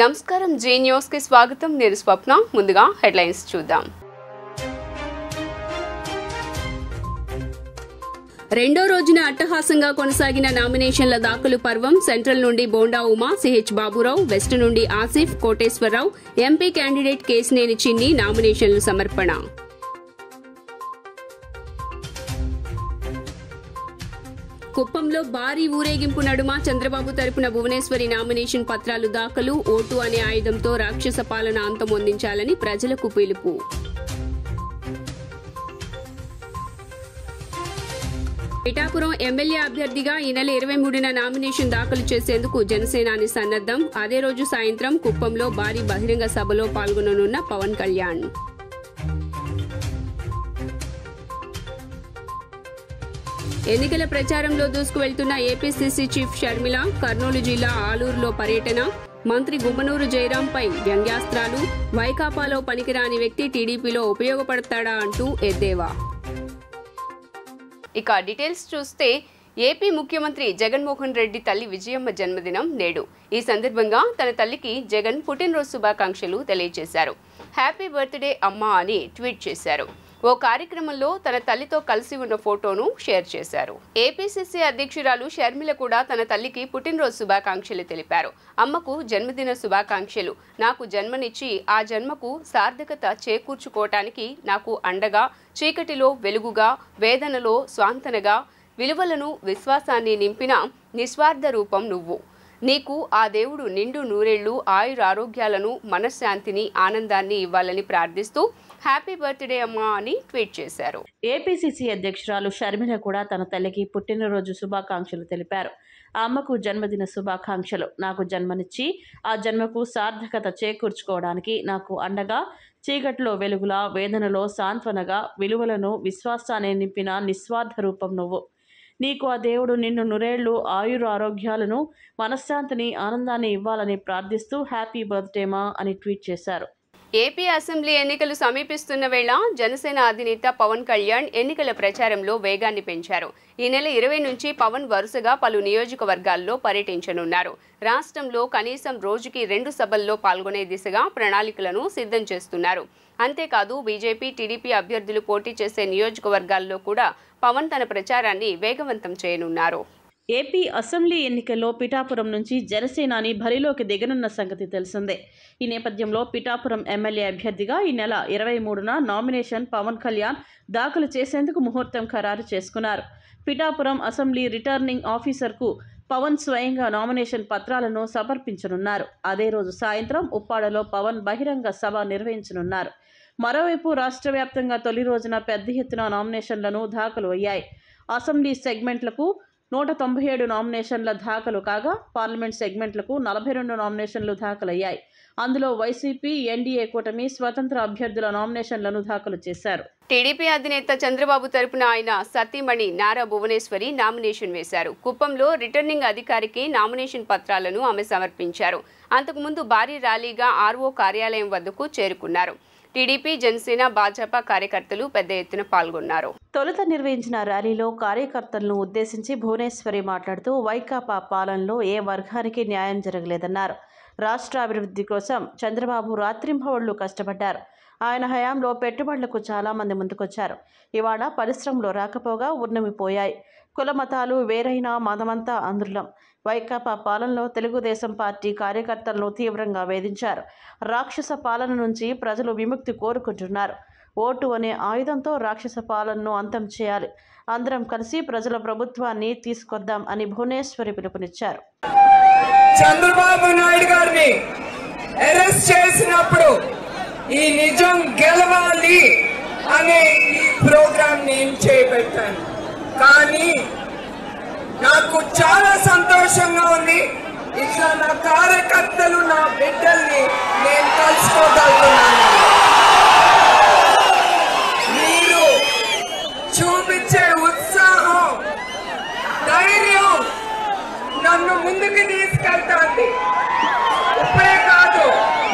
నమస్కారం జే న్యూస్ కి స్వాగతం నేను స్వప్న ముందుగా హెడ్లైన్స్ చూద్దాం రెండో రోజున అట్టహాసంగా కొనసాగిన నామినేషన్ల దాఖలు పర్వం సెంట్రల్ నుండి బోండా ఉమా సిహెచ్ బాబురావు వెస్ట్ నుండి ఆసిఫ్ కోటేశ్వరరావు ఎంపీ క్యాండిడేట్ కేసినేని చిన్ని నామినేషన్లు సమర్పణ కుప్పంలో భారీ ఊరేగింపు నడుమ చంద్రబాబు తరపున భువనేశ్వరి నామినేషన్ పత్రాలు దాఖలు ఓటు అనే ఆయుధంతో రాక్షస పాలన అంతమొందించాలని ప్రజలకు పిలుపు పిఠాపురం ఎమ్మెల్యే అభ్యర్థిగా ఈ నెల 23న నామినేషన్ దాఖలు చేసేందుకు జనసేనాని సన్నద్దం అదే రోజు సాయంత్రం కుప్పంలో భారీ బహిరంగ సభలో పాల్గొననున్న పవన్ కళ్యాణ్ ఎన్నికల ప్రచారంలో దూసుకువెళ్తున్న ఏపీసీసీ చీఫ్ షర్మిల కర్నూలు జిల్లా ఆలూరులో పర్యటన మంత్రి గుమ్మనూరు జయరాంపై వ్యంగ్యాస్త్రాలు వైకాపాలో పనికిరాని వ్యక్తి టీడీపీలో ఉపయోగపడతాడా అంటూ ఎద్దేవా ఇక డీటెయిల్స్ చూస్తే ఏపీ ముఖ్యమంత్రి జగన్మోహన్ రెడ్డి తల్లి విజయమ్మ జన్మదినం నేడు ఈ సందర్భంగా తన తల్లికి జగన్ పుట్టినరోజు శుభాకాంక్షలు తెలియజేశారు హ్యాపీ బర్త్డే అమ్మా అని ట్వీట్ చేశారు ఓ కార్యక్రమంలో తన తల్లితో కలిసి ఉన్న ఫోటోను షేర్ చేశారు ఏపీసీసీ అధ్యక్షురాలు షర్మిల కూడా తన తల్లికి పుట్టినరోజు శుభాకాంక్షలు తెలిపారు అమ్మకు జన్మదిన శుభాకాంక్షలు నాకు జన్మనిచ్చి ఆ జన్మకు సార్థకత చేకూర్చుకోవటానికి నాకు అండగా చీకటిలో వెలుగుగా వేదనలో స్వాంతనగా విలువలను విశ్వాసాన్ని నింపిన నిస్వార్థ రూపం నువ్వు నీకు ఆ దేవుడు నిండు నూరేళ్లు ఆయురారోగ్యాలను మనశ్శాంతిని ఆనందాన్ని ఇవ్వాలని ప్రార్థిస్తూ హ్యాపీ బర్త్డే అమ్మా అని ట్వీట్ చేశారు ఏపీసీసీ అధ్యక్షురాలు షర్మిల కూడా తన తల్లికి పుట్టినరోజు శుభాకాంక్షలు తెలిపారు అమ్మకు జన్మదిన శుభాకాంక్షలు నాకు జన్మనిచ్చి ఆ జన్మకు సార్థకత చేకూర్చుకోవడానికి నాకు అండగా చీకట్లో వెలుగులా వేదనలో సాంత్వనగా విలువలను విశ్వాసాన్ని నింపిన నిస్వార్థ రూపం నువ్వు నీకు ఆ దేవుడు నిన్ను నూరేళ్లు ఆయుర ఆరోగ్యాలను మనశ్శాంతిని ఆనందాన్ని ఇవ్వాలని ప్రార్థిస్తూ హ్యాపీ బర్త్డే మా అని ట్వీట్ చేశారు ఏపీ అసెంబ్లీ ఎన్నికలు సమీపిస్తున్న వేళ జనసేన అధినేత పవన్ కళ్యాణ్ ఎన్నికల ప్రచారంలో వేగాన్ని పెంచారు ఈ నెల 20 నుంచి పవన్ వరుసగా పలు నియోజకవర్గాల్లో పర్యటించనున్నారు రాష్ట్రంలో కనీసం రోజుకి 2 సభల్లో పాల్గొనే దిశగా ప్రణాళికలను సిద్ధం చేస్తున్నారు అంతేకాదు బీజేపీ టీడీపీ అభ్యర్థులు పోటీ చేసే నియోజకవర్గాల్లో కూడా పవన్ తన ప్రచారాన్ని వేగవంతం చేయనున్నారు ఏపీ అసెంబ్లీ ఎన్నికల్లో పిఠాపురం నుంచి జనసేనాని బరిలోకి దిగనున్న సంగతి తెలిసిందే ఈ నేపథ్యంలో పిఠాపురం ఎమ్మెల్యే అభ్యర్థిగా ఈ నెల 23న నామినేషన్ పవన్ కళ్యాణ్ దాఖలు చేసేందుకు ముహూర్తం ఖరారు చేసుకున్నారు పిఠాపురం అసెంబ్లీ రిటర్నింగ్ ఆఫీసర్కు పవన్ స్వయంగా నామినేషన్ పత్రాలను సమర్పించనున్నారు అదే రోజు సాయంత్రం ఉప్పాడలో పవన్ బహిరంగ సభ నిర్వహించనున్నారు మరోవైపు రాష్ట్ర వ్యాప్తంగా తొలి రోజున పెద్ద ఎత్తున నామినేషన్లను దాఖలు అయ్యాయి అసెంబ్లీ సెగ్మెంట్లకు 197 నామినేషన్ల దాఖలు కాగా పార్లమెంట్ సెగ్మెంట్లకు 42 నామినేషన్లు దాఖలయ్యాయి అందులో వైసీపీ ఎన్డీఏ కూటమి స్వతంత్ర అభ్యర్థుల నామినేషన్లను దాఖలు చేశారు టీడీపీ అధినేత చంద్రబాబు తరపున ఆయన సతీమణి నారా భువనేశ్వరి నామినేషన్ వేశారు కుప్పంలో రిటర్నింగ్ అధికారికి నామినేషన్ పత్రాలను ఆమె సమర్పించారు అంతకుముందు భారీ ర్యాలీగా ఆర్ఓ కార్యాలయం వద్దకు చేరుకున్నారు టీడీపీ జనసేన భాజపా కార్యకర్తలు పెద్ద ఎత్తున పాల్గొన్నారు తొలుత నిర్వహించిన ర్యాలీలో కార్యకర్తలను ఉద్దేశించి భువనేశ్వరి మాట్లాడుతూ వైకాపా పాలనలో ఏ వర్గానికి న్యాయం జరగలేదన్నారు రాష్ట్ర అభివృద్ధి కోసం చంద్రబాబు రాత్రింబవళ్లు కష్టపడ్డారు ఆయన హయాంలో పెట్టుబడులకు చాలామంది ముందుకొచ్చారు ఇవాళ పరిశ్రమలు రాకపోగా ఉన్నమిపోయాయి కుల మతాలు వేరైన మతమంతా ఆందోళన వైకాపా పాలనలో తెలుగుదేశం పార్టీ కార్యకర్తలను తీవ్రంగా వేధించారు రాక్షస పాలన నుంచి ప్రజలు విముక్తి కోరుకుంటున్నారు ఓటు అనే ఆయుధంతో రాక్షస పాలనను అంతం చేయాలి అందరం కలిసి ప్రజల ప్రభుత్వాన్ని తీసుకొద్దాం అని భువనేశ్వరి పిలుపునిచ్చారు చంద్రబాబు నాయుడు గారిని అరెస్ట్ చేసినప్పుడు ఈ నిజం గెలవాలి అనే ఈ ప్రోగ్రామ్ నేను చేపట్టాను కానీ నాకు చాలా సంతోషంగా ఉంది ఇట్లా నా కార్యకర్తలు నా బిడ్డల్ని నేను కలుసుకోగలుగుతున్నాను మీరు చూపించే ఉత్సాహం ధైర్యం నన్ను ముందుకు తీసుకెళ్తాంది ఇప్పుడే కాదు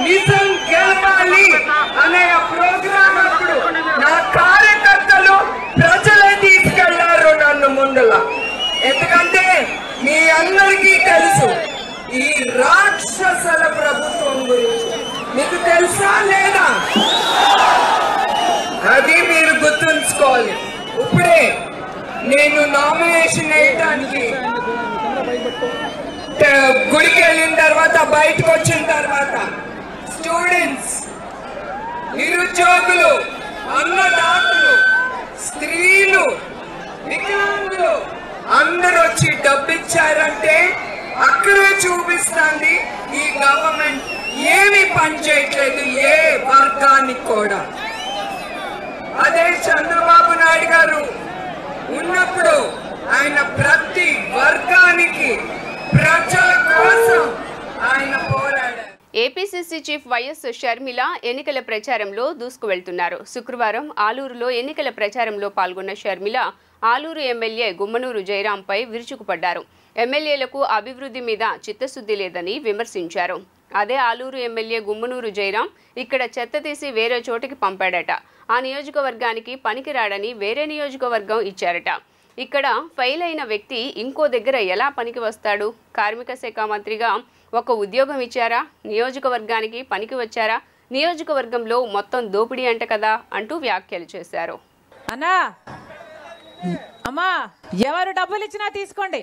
నిజం గెలవాలి అనే ప్రోగ్రామ్ అప్పుడు నా కార్యకర్తలు ప్రజలే తీసుకెళ్లారు నన్ను ముందులా ఎందుకంటే మీ అందరికీ తెలుసు ఈ రాక్షసుల ప్రభుత్వం గురించి మీకు తెలుసా లేదా? అది మీరు గుర్తుంచుకోవాలి. ఇప్పుడే నేను నామినేషన్ వేయడానికి గుడికి వెళ్ళిన తర్వాత బయటకు వచ్చిన తర్వాత స్టూడెంట్స్, నిరుద్యోగులు, అన్నదాతలు, స్త్రీలు, వికలాంగులు అందరూ వచ్చి డబ్బిచ్చారంటే అక్కడే చూపిస్తుంది ఈ గవర్నమెంట్ ఏమి పని చేయట్లేదు ఏ వర్గానికి కూడా. అదే చంద్రబాబు నాయుడు గారు ఉన్నప్పుడు ఆయన ప్రతి వర్గానికి ప్రజల కోసం ఆయన పోరాడారు. ఏపీసీసీ చీఫ్ వైఎస్ షర్మిల ఎన్నికల ప్రచారంలో దూసుకువెళ్తున్నారు. శుక్రవారం ఆలూరులో ఎన్నికల ప్రచారంలో పాల్గొన్న షర్మిల ఆలూరు ఎమ్మెల్యే గుమ్మనూరు జయరాంపై విరుచుకుపడ్డారు. ఎమ్మెల్యేలకు అభివృద్ధి మీద చిత్తశుద్ధి లేదని విమర్శించారు. అదే ఆలూరు ఎమ్మెల్యే గుమ్మనూరు జయరాం ఇక్కడ చెత్త తీసి వేరే చోటికి పంపాడట. ఆ నియోజకవర్గానికి పనికిరాడని వేరే నియోజకవర్గం ఇచ్చారట. ఇక్కడ ఫెయిల్ అయిన వ్యక్తి ఇంకో దగ్గర ఎలా పనికి వస్తాడు? కార్మిక శాఖ మంత్రిగా ఒక ఉద్యోగం ఇచ్చారా? నియోజకవర్గానికి పనికి వచ్చారా? నియోజకవర్గంలో మొత్తం దోపిడీ అంట కదా అంటూ వ్యాఖ్యలు చేశారు. అన్నా అమ్మా, ఎవరు డబ్బులు ఇచ్చినా తీసుకోండి,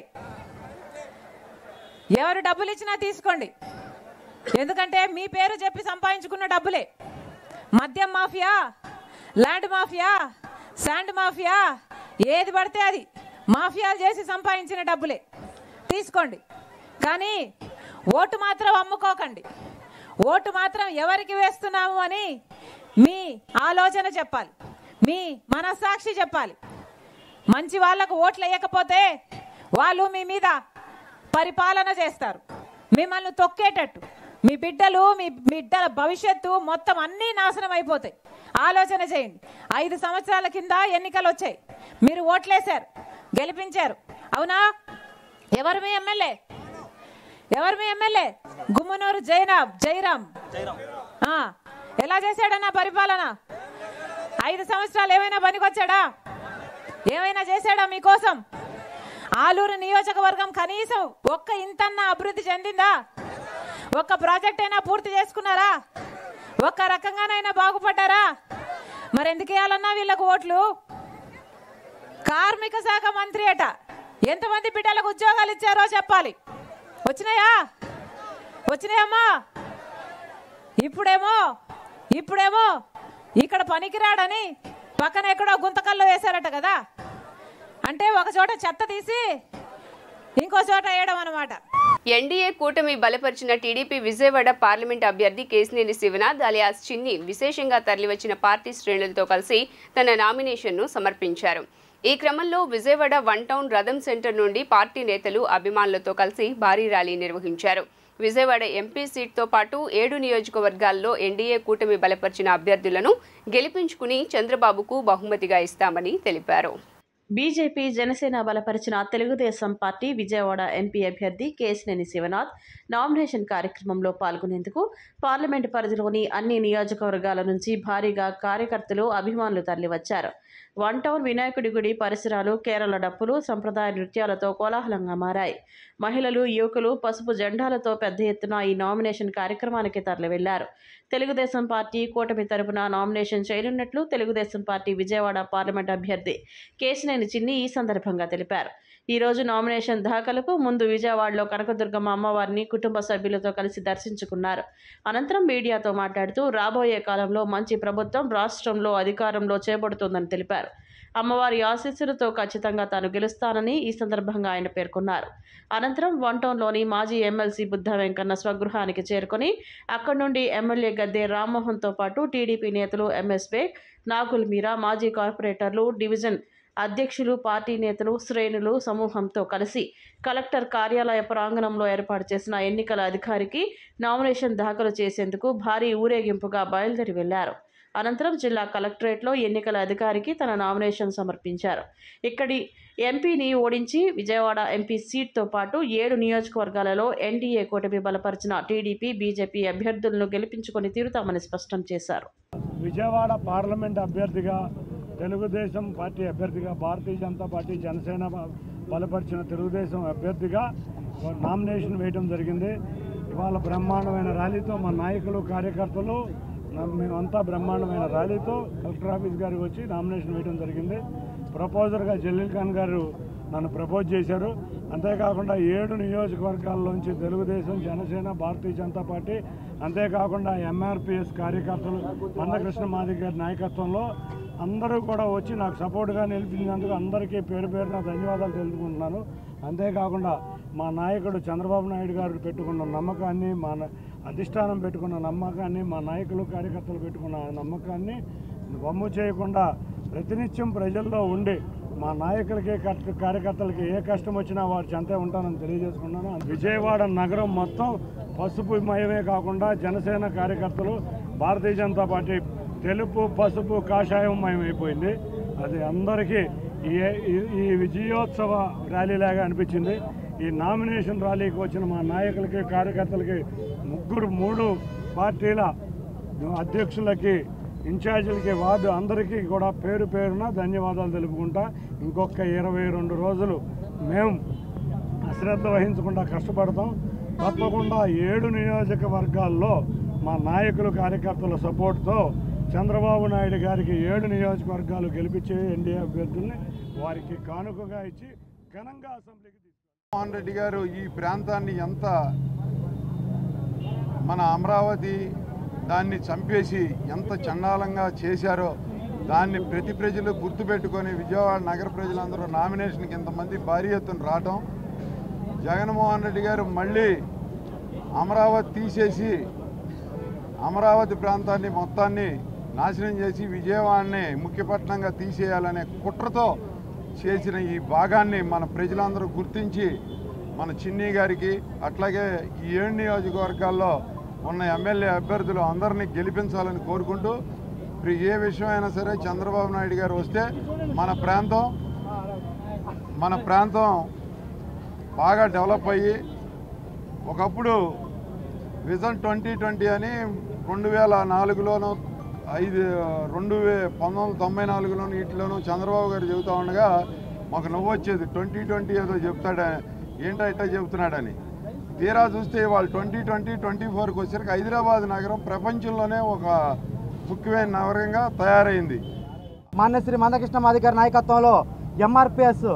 ఎవరు డబ్బులు ఇచ్చినా తీసుకోండి. ఎందుకంటే మీ పేరు చెప్పి సంపాదించుకున్న డబ్బులే. మద్యం mafia, land mafia, sand mafia, ఏది పడితే అది మాఫియాలు చేసి సంపాదించిన డబ్బులే తీసుకోండి. కానీ ఓటు మాత్రం అమ్ముకోకండి. ఓటు మాత్రం ఎవరికి వేస్తున్నాము అని మీ ఆలోచన చెప్పాలి, మీ మనస్సాక్షి చెప్పాలి. మంచి వాళ్లకు ఓట్లు వేయకపోతే వాళ్ళు మీ మీద పరిపాలన చేస్తారు. మిమ్మల్ని తొక్కేటట్టు మీ బిడ్డలు, మీ బిడ్డల భవిష్యత్తు మొత్తం అన్నీ నాశనం అయిపోతాయి. ఆలోచన చేయండి. 5 సంవత్సరాల కింద ఎన్నికలు వచ్చాయి, మీరు ఓట్లేశారు, గెలిపించారు, అవునా? ఎవరు మీ ఎమ్మెల్యే? ఎవరు మీ ఎమ్మెల్యే? గుమ్మనూరు జయరాం. ఎలా చేశాడన్నా పరిపాలన? 5 సంవత్సరాలు ఏమైనా పనికొచ్చాడా? ఏమైనా చేశాడా మీకోసం? ఆలూరు నియోజకవర్గం కనీసం ఒక్క ఇంతన్నా అభివృద్ధి చెందిందా? ఒక్క ప్రాజెక్ట్ అయినా పూర్తి చేసుకున్నారా? ఒక్క రకంగానైనా బాగుపడ్డారా? మరి ఎందుకు వేయాలన్నా వీళ్ళకు ఓట్లు? కార్మిక శాఖ మంత్రి అట, ఎంతమంది బిడ్డలకు ఉద్యోగాలు ఇచ్చారో చెప్పాలి. వచ్చినాయా? వచ్చినాయమ్మా? ఇప్పుడేమో ఇక్కడ పనికిరాడని పక్కన ఎక్కడో గుంతకల్లో వేశారట కదా. అంటే ఒక చోట చెత్త తీసి ఇంకో చోట వేయడం అన్నమాట. ఎన్డీఏ కూటమి బలపరిచిన టీడీపీ విజయవాడ పార్లమెంట్ అభ్యర్థి కేశినేని శివనాథ్ అలియాస్ చిన్ని విశేషంగా తరలివచ్చిన పార్టీ శ్రేణులతో కలిసి తన నామినేషన్ను సమర్పించారు. ఈ క్రమంలో విజయవాడ 1 టౌన్ రథం సెంటర్ నుండి పార్టీ నేతలు అభిమానులతో కలిసి భారీ ర్యాలీ నిర్వహించారు. విజయవాడ ఎంపీ సీట్తో పాటు 7 నియోజకవర్గాల్లో ఎన్డీఏ కూటమి బలపరిచిన అభ్యర్థులను గెలిపించుకుని చంద్రబాబుకు బహుమతిగా ఇస్తామని తెలిపారు. బీజేపీ జనసేన బలపరిచిన తెలుగుదేశం పార్టీ విజయవాడ ఎంపీ అభ్యర్థి కేశినేని శివనాథ్ నామినేషన్ కార్యక్రమంలో పాల్గొనేందుకు పార్లమెంటు పరిధిలోని అన్ని నియోజకవర్గాల నుంచి భారీగా కార్యకర్తలు, అభిమానులు తరలివచ్చారు. 1 టౌన్ వినాయకుడి గుడి పరిసరాలు కేరళ డప్పులు, సంప్రదాయ నృత్యాలతో కోలాహలంగా మారాయి. మహిళలు, యువకులు పసుపు జెండాలతో పెద్ద ఎత్తున ఈ నామినేషన్ కార్యక్రమానికి తరలి వెళ్లారు. తెలుగుదేశం పార్టీ కూటమి తరపున నామినేషన్ చేయనున్నట్లు తెలుగుదేశం పార్టీ విజయవాడ పార్లమెంట్ అభ్యర్థి కేశినేని చిన్ని ఈ సందర్భంగా తెలిపారు. ఈ రోజు నామినేషన్ దాఖలకు ముందు విజయవాడలో కనకదుర్గమ్మ అమ్మవారిని కుటుంబ సభ్యులతో కలిసి దర్శించుకున్నారు. అనంతరం మీడియాతో మాట్లాడుతూ రాబోయే కాలంలో మంచి ప్రభుత్వం రాష్ట్రంలో అధికారంలో చేపడుతుందని తెలిపారు. అమ్మవారి ఆశీస్సులతో ఖచ్చితంగా తాను గెలుస్తానని ఈ సందర్భంగా ఆయన పేర్కొన్నారు. అనంతరం 1 టౌన్లోని మాజీ ఎమ్మెల్సీ బుద్ధ వెంకన్న స్వగృహానికి చేరుకొని అక్కడి నుండి ఎమ్మెల్యే గద్దె రామ్మోహన్తో పాటు టీడీపీ నేతలు ఎంఎస్ బేగ్, నాగుల్ మీరా, మాజీ కార్పొరేటర్లు, డివిజన్ అధ్యక్షులు, పార్టీ నేతలు, శ్రేణులు సమూహంతో కలిసి కలెక్టర్ కార్యాలయ ప్రాంగణంలో ఏర్పాటు చేసిన ఎన్నికల అధికారికి నామినేషన్ దాఖలు చేసేందుకు భారీ ఊరేగింపుగా బయలుదేరి వెళ్లారు. అనంతరం జిల్లా కలెక్టరేట్లో ఎన్నికల అధికారికి తన నామినేషన్ సమర్పించారు. ఇక్కడి ఎంపీని ఓడించి విజయవాడ ఎంపీ సీట్తో పాటు 7 నియోజకవర్గాలలో ఎన్డీఏ కూటమి బలపరిచిన టీడీపీ, బీజేపీ అభ్యర్థులను గెలిపించుకొని తీరుతామని స్పష్టం చేశారు. విజయవాడ పార్లమెంట్ అభ్యర్థిగా, తెలుగుదేశం పార్టీ అభ్యర్థిగా, భారతీయ జనతా పార్టీ, జనసేన బలపరిచిన తెలుగుదేశం అభ్యర్థిగా నామినేషన్ వేయడం జరిగింది. ఇవాళ బ్రహ్మాండమైన ర్యాలీతో మా నాయకులు కార్యకర్తలు మేమంతా బ్రహ్మాండమైన ర్యాలీతో కలెక్టర్ ఆఫీస్ గారికి వచ్చి నామినేషన్ వేయడం జరిగింది. ప్రపోజర్గా జలీల్ ఖాన్ గారు నన్ను ప్రపోజ్ చేశారు. అంతేకాకుండా 7 నియోజకవర్గాల్లోంచి తెలుగుదేశం, జనసేన, భారతీయ జనతా పార్టీ, అంతేకాకుండా ఎంఆర్పిఎస్ కార్యకర్తలు మందకృష్ణ మాదిగ గారి నాయకత్వంలో అందరూ కూడా వచ్చి నాకు సపోర్ట్గా నిలిపినందుకు అందరికీ పేరు పేరున ధన్యవాదాలు తెలుపుకుంటున్నాను. అంతేకాకుండా మా నాయకుడు చంద్రబాబు నాయుడు గారు పెట్టుకున్న నమ్మకాన్ని, మా అధిష్టానం పెట్టుకున్న నమ్మకాన్ని, మా నాయకులు కార్యకర్తలు పెట్టుకున్న నమ్మకాన్ని వమ్ము చేయకుండా ప్రతినిత్యం ప్రజల్లో ఉండి మా నాయకులకి కార్యకర్తలకి ఏ కష్టం వచ్చినా వారి చెంతే ఉంటానని తెలియజేసుకున్నాను. విజయవాడ నగరం మొత్తం పసుపు మయమే కాకుండా జనసేన కార్యకర్తలు, భారతీయ జనతా పార్టీ తెలుపు, పసుపు, కాషాయం మయమైపోయింది. అది అందరికీ ఈ విజయోత్సవ ర్యాలీలాగా అనిపించింది. ఈ నామినేషన్ ర్యాలీకి వచ్చిన మా నాయకులకి కార్యకర్తలకి 3 పార్టీల అధ్యక్షులకి, ఇన్ఛార్జీలకి, వార్డు అందరికీ కూడా పేరు పేరున ధన్యవాదాలు తెలుపుకుంటా. ఇంకొక 22 రోజులు మేము అశ్రద్ధ వహించకుండా కష్టపడతాం. తప్పకుండా 7 నియోజకవర్గాల్లో మా నాయకులు కార్యకర్తల సపోర్ట్తో చంద్రబాబు నాయుడు గారికి 7 నియోజకవర్గాలు గెలిపించే ఎన్డీఏ అభ్యర్థుల్ని వారికి కానుకగా ఇచ్చి ఘనంగా అసెంబ్లీకి జగన్మోహన్ రెడ్డి గారు ఈ ప్రాంతాన్ని ఎంత మన అమరావతి దాన్ని చంపేసి ఎంత చండాలంగా చేశారో దాన్ని ప్రతి ప్రజలు గుర్తుపెట్టుకొని విజయవాడ నగర ప్రజలందరూ నామినేషన్కి ఇంతమంది భారీ ఎత్తున రావటం, జగన్మోహన్ రెడ్డి గారు మళ్ళీ అమరావతి తీసేసి అమరావతి ప్రాంతాన్ని మొత్తాన్ని నాశనం చేసి విజయవాడని ముఖ్యపట్నంగా తీసేయాలనే కుట్రతో చేసిన ఈ భాగాన్ని మన ప్రజలందరూ గుర్తించి మన చిన్ని గారికి అట్లాగే ఈ 7 నియోజకవర్గాల్లో ఉన్న ఎమ్మెల్యే అభ్యర్థులు అందరినీ గెలిపించాలని కోరుకుంటూ ఏ విషయమైనా సరే చంద్రబాబు నాయుడు గారు వస్తే మన ప్రాంతం బాగా డెవలప్ అయ్యి ఒకప్పుడు విజన్ 2020 అని 2004లోనూ 1994లోనూ వీటిలోనూ చంద్రబాబు గారు చెబుతూ ఉండగా మాకు నవ్వు వచ్చేది. 2020 ఏదో చెప్తాడా, ఏంటో ఇట్టా చెబుతున్నాడని. తీరా చూస్తే వాళ్ళు 2024కి వచ్చేసరికి హైదరాబాద్ నగరం ప్రపంచంలోనే ఒక ముఖ్యమైన నగరంగా తయారైంది. మాన్యశ్రీ మందకృష్ణ మాదిగ గారి నాయకత్వంలో ఎంఆర్పిఎస్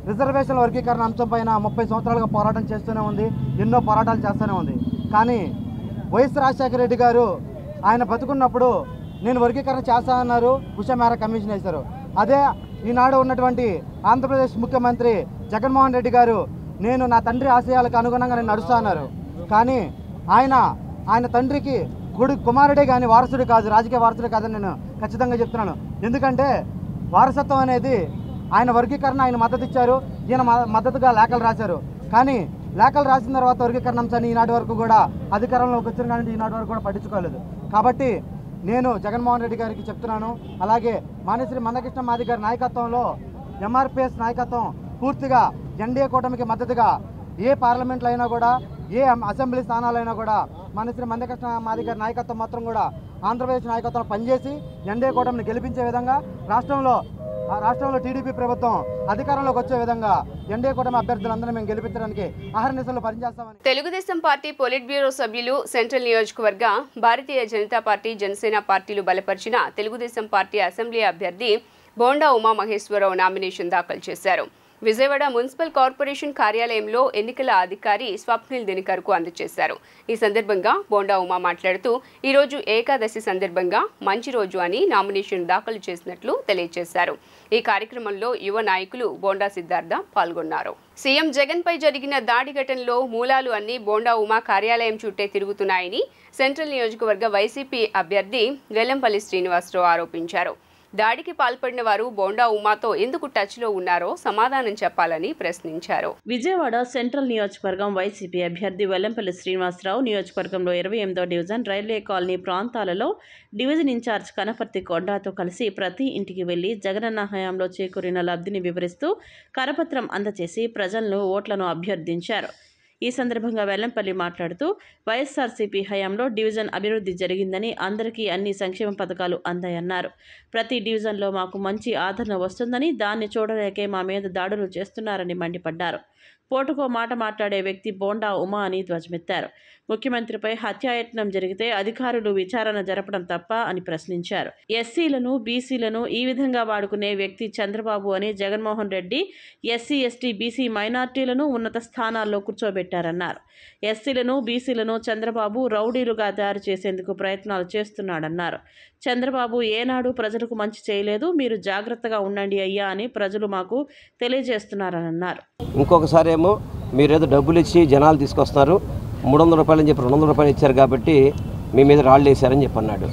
రిజర్వేషన్ల వర్గీకరణ అంశం పైన 30 సంవత్సరాలుగా పోరాటం చేస్తూనే ఉంది, ఎన్నో పోరాటాలు చేస్తూనే ఉంది. కానీ వైఎస్ రాజశేఖర రెడ్డి గారు ఆయన బతుకున్నప్పుడు నేను వర్గీకరణ చేస్తానన్నారు, ఉషా మేర కమిషన్ వేశారు. అదే ఈనాడు ఉన్నటువంటి ఆంధ్రప్రదేశ్ ముఖ్యమంత్రి జగన్మోహన్ రెడ్డి గారు నేను నా తండ్రి ఆశయాలకు అనుగుణంగా నేను నడుస్తా అన్నారు. కానీ ఆయన తండ్రికి కుమారుడే కానీ వారసుడు కాదు, రాజకీయ వారసుడు కాదని నేను ఖచ్చితంగా చెప్తున్నాను. ఎందుకంటే వారసత్వం అనేది ఆయన వర్గీకరణ ఆయన మద్దతు ఇచ్చారు, ఈయన మద్దతుగా లేఖలు రాశారు. కానీ లేఖలు రాసిన తర్వాత వర్గీకరణ అంశాన్ని ఈనాటి వరకు కూడా అధికారంలోకి వచ్చిన కానీ ఈనాటి వరకు కూడా పట్టించుకోలేదు. కాబట్టి నేను జగన్మోహన్ రెడ్డి గారికి చెప్తున్నాను, అలాగే మాన్యశ్రీ మందకృష్ణ మాదిగ గారి నాయకత్వంలో ఎంఆర్పిఎస్ నాయకత్వం పూర్తిగా ఎన్డీఏ కూటమికి మద్దతుగా ఏ పార్లమెంట్లో అయినా కూడా, ఏ అసెంబ్లీ స్థానాలైనా కూడా మాన్యశ్రీ మందకృష్ణ మాదిగ గారి నాయకత్వం మాత్రం కూడా ఆంధ్రప్రదేశ్ నాయకత్వం పనిచేసి ఎన్డీఏ కూటమిని గెలిపించే విధంగా రాష్ట్రంలో టీడీపీ ప్రభుత్వం అధికారంలోకి వచ్చే విధంగా ఎన్డీఏ కూటమి అభ్యర్థులందరూ మేము గెలిపించడానికి అహర్నిశలు పనిచేస్తామని తెలుగుదేశం పార్టీ పొలిట్ బ్యూరో సభ్యులు, సెంట్రల్ నియోజకవర్గ భారతీయ జనతా పార్టీ, జనసేన పార్టీలు బలపరిచిన తెలుగుదేశం పార్టీ అసెంబ్లీ అభ్యర్థి బోండా ఉమామహేశ్వరరావు నామినేషన్ దాఖలు చేశారు. విజయవాడ మున్సిపల్ కార్పొరేషన్ కార్యాలయంలో ఎన్నికల అధికారి స్వప్నిల్ దినకర్కు అందజేశారు. ఈ సందర్భంగా బోండా ఉమా మాట్లాడుతూ ఈరోజు ఏకాదశి సందర్భంగా మంచి రోజు అని నామినేషన్ దాఖలు చేసినట్లు తెలియజేశారు. ఈ కార్యక్రమంలో యువ నాయకులు బోండా సిద్ధార్థ పాల్గొన్నారు. సీఎం జగన్ పై జరిగిన దాడి ఘటనలో మూలాలు అన్ని బోండా ఉమా కార్యాలయం చుట్టే తిరుగుతున్నాయని సెంట్రల్ నియోజకవర్గ వైసీపీ అభ్యర్థి వెల్లంపల్లి శ్రీనివాసరావు ఆరోపించారు. దాడికి పాల్పడిన వారు బోండా ఉమాతో ఎందుకు టచ్లో ఉన్నారో సమాధానం చెప్పాలని ప్రశ్నించారు. విజయవాడ సెంట్రల్ నియోజకవర్గం వైసీపీ అభ్యర్థి వెల్లంపల్లి శ్రీనివాసరావు నియోజకవర్గంలో 28వ డివిజన్ రైల్వే కాలనీ ప్రాంతాలలో డివిజన్ ఇన్ఛార్జ్ కనపర్తి కొండాతో కలిసి ప్రతి ఇంటికి వెళ్లి జగనన్న హయాంలో చేకూరిన లబ్ధిని వివరిస్తూ కరపత్రం అందజేసి ప్రజలను ఓట్లను అభ్యర్థించారు. ఈ సందర్భంగా వెల్లంపల్లి మాట్లాడుతూ వైఎస్ఆర్సీపీ హయాంలో డివిజన్ అభివృద్ధి జరిగిందని, అందరికీ అన్ని సంక్షేమ పథకాలు అందాయన్నారు. ప్రతి డివిజన్లో మాకు మంచి ఆదరణ వస్తుందని, దాన్ని చూడలేకే మా మీద దాడులు చేస్తున్నారని మండిపడ్డారు. పూటకో మాట మాట్లాడే వ్యక్తి బోండా ఉమా అని ధ్వజమెత్తారు. ముఖ్యమంత్రిపై హత్యాయత్నం జరిగితే అధికారులు విచారణ జరపడం తప్ప అని ప్రశ్నించారు. ఎస్సీలను, బీసీలను ఈ విధంగా వాడుకునే వ్యక్తి చంద్రబాబు అని Jaganmohan Reddy SC, ST, BC మైనార్టీలను ఉన్నత స్థానాల్లో కూర్చోబెట్టారన్నారు. ఎస్సీలను, బీసీలను చంద్రబాబు రౌడీలుగా తయారు చేసేందుకు ప్రయత్నాలు చేస్తున్నాడన్నారు. చంద్రబాబు ఏనాడు ప్రజలకు మంచి చేయలేదు, మీరు జాగ్రత్తగా ఉండండి అయ్యా అని ప్రజలు మాకు తెలియజేస్తున్నారని అన్నారు. ఇంకొకసారి ఏమో మీరేదో డబ్బులు ఇచ్చి జనాలు తీసుకొస్తున్నారు, 300 రూపాయలు అని చెప్పి 200 రూపాయలు ఇచ్చారు కాబట్టి మీ మీద రాళ్ళు వేశారని చెప్పి అన్నాడు.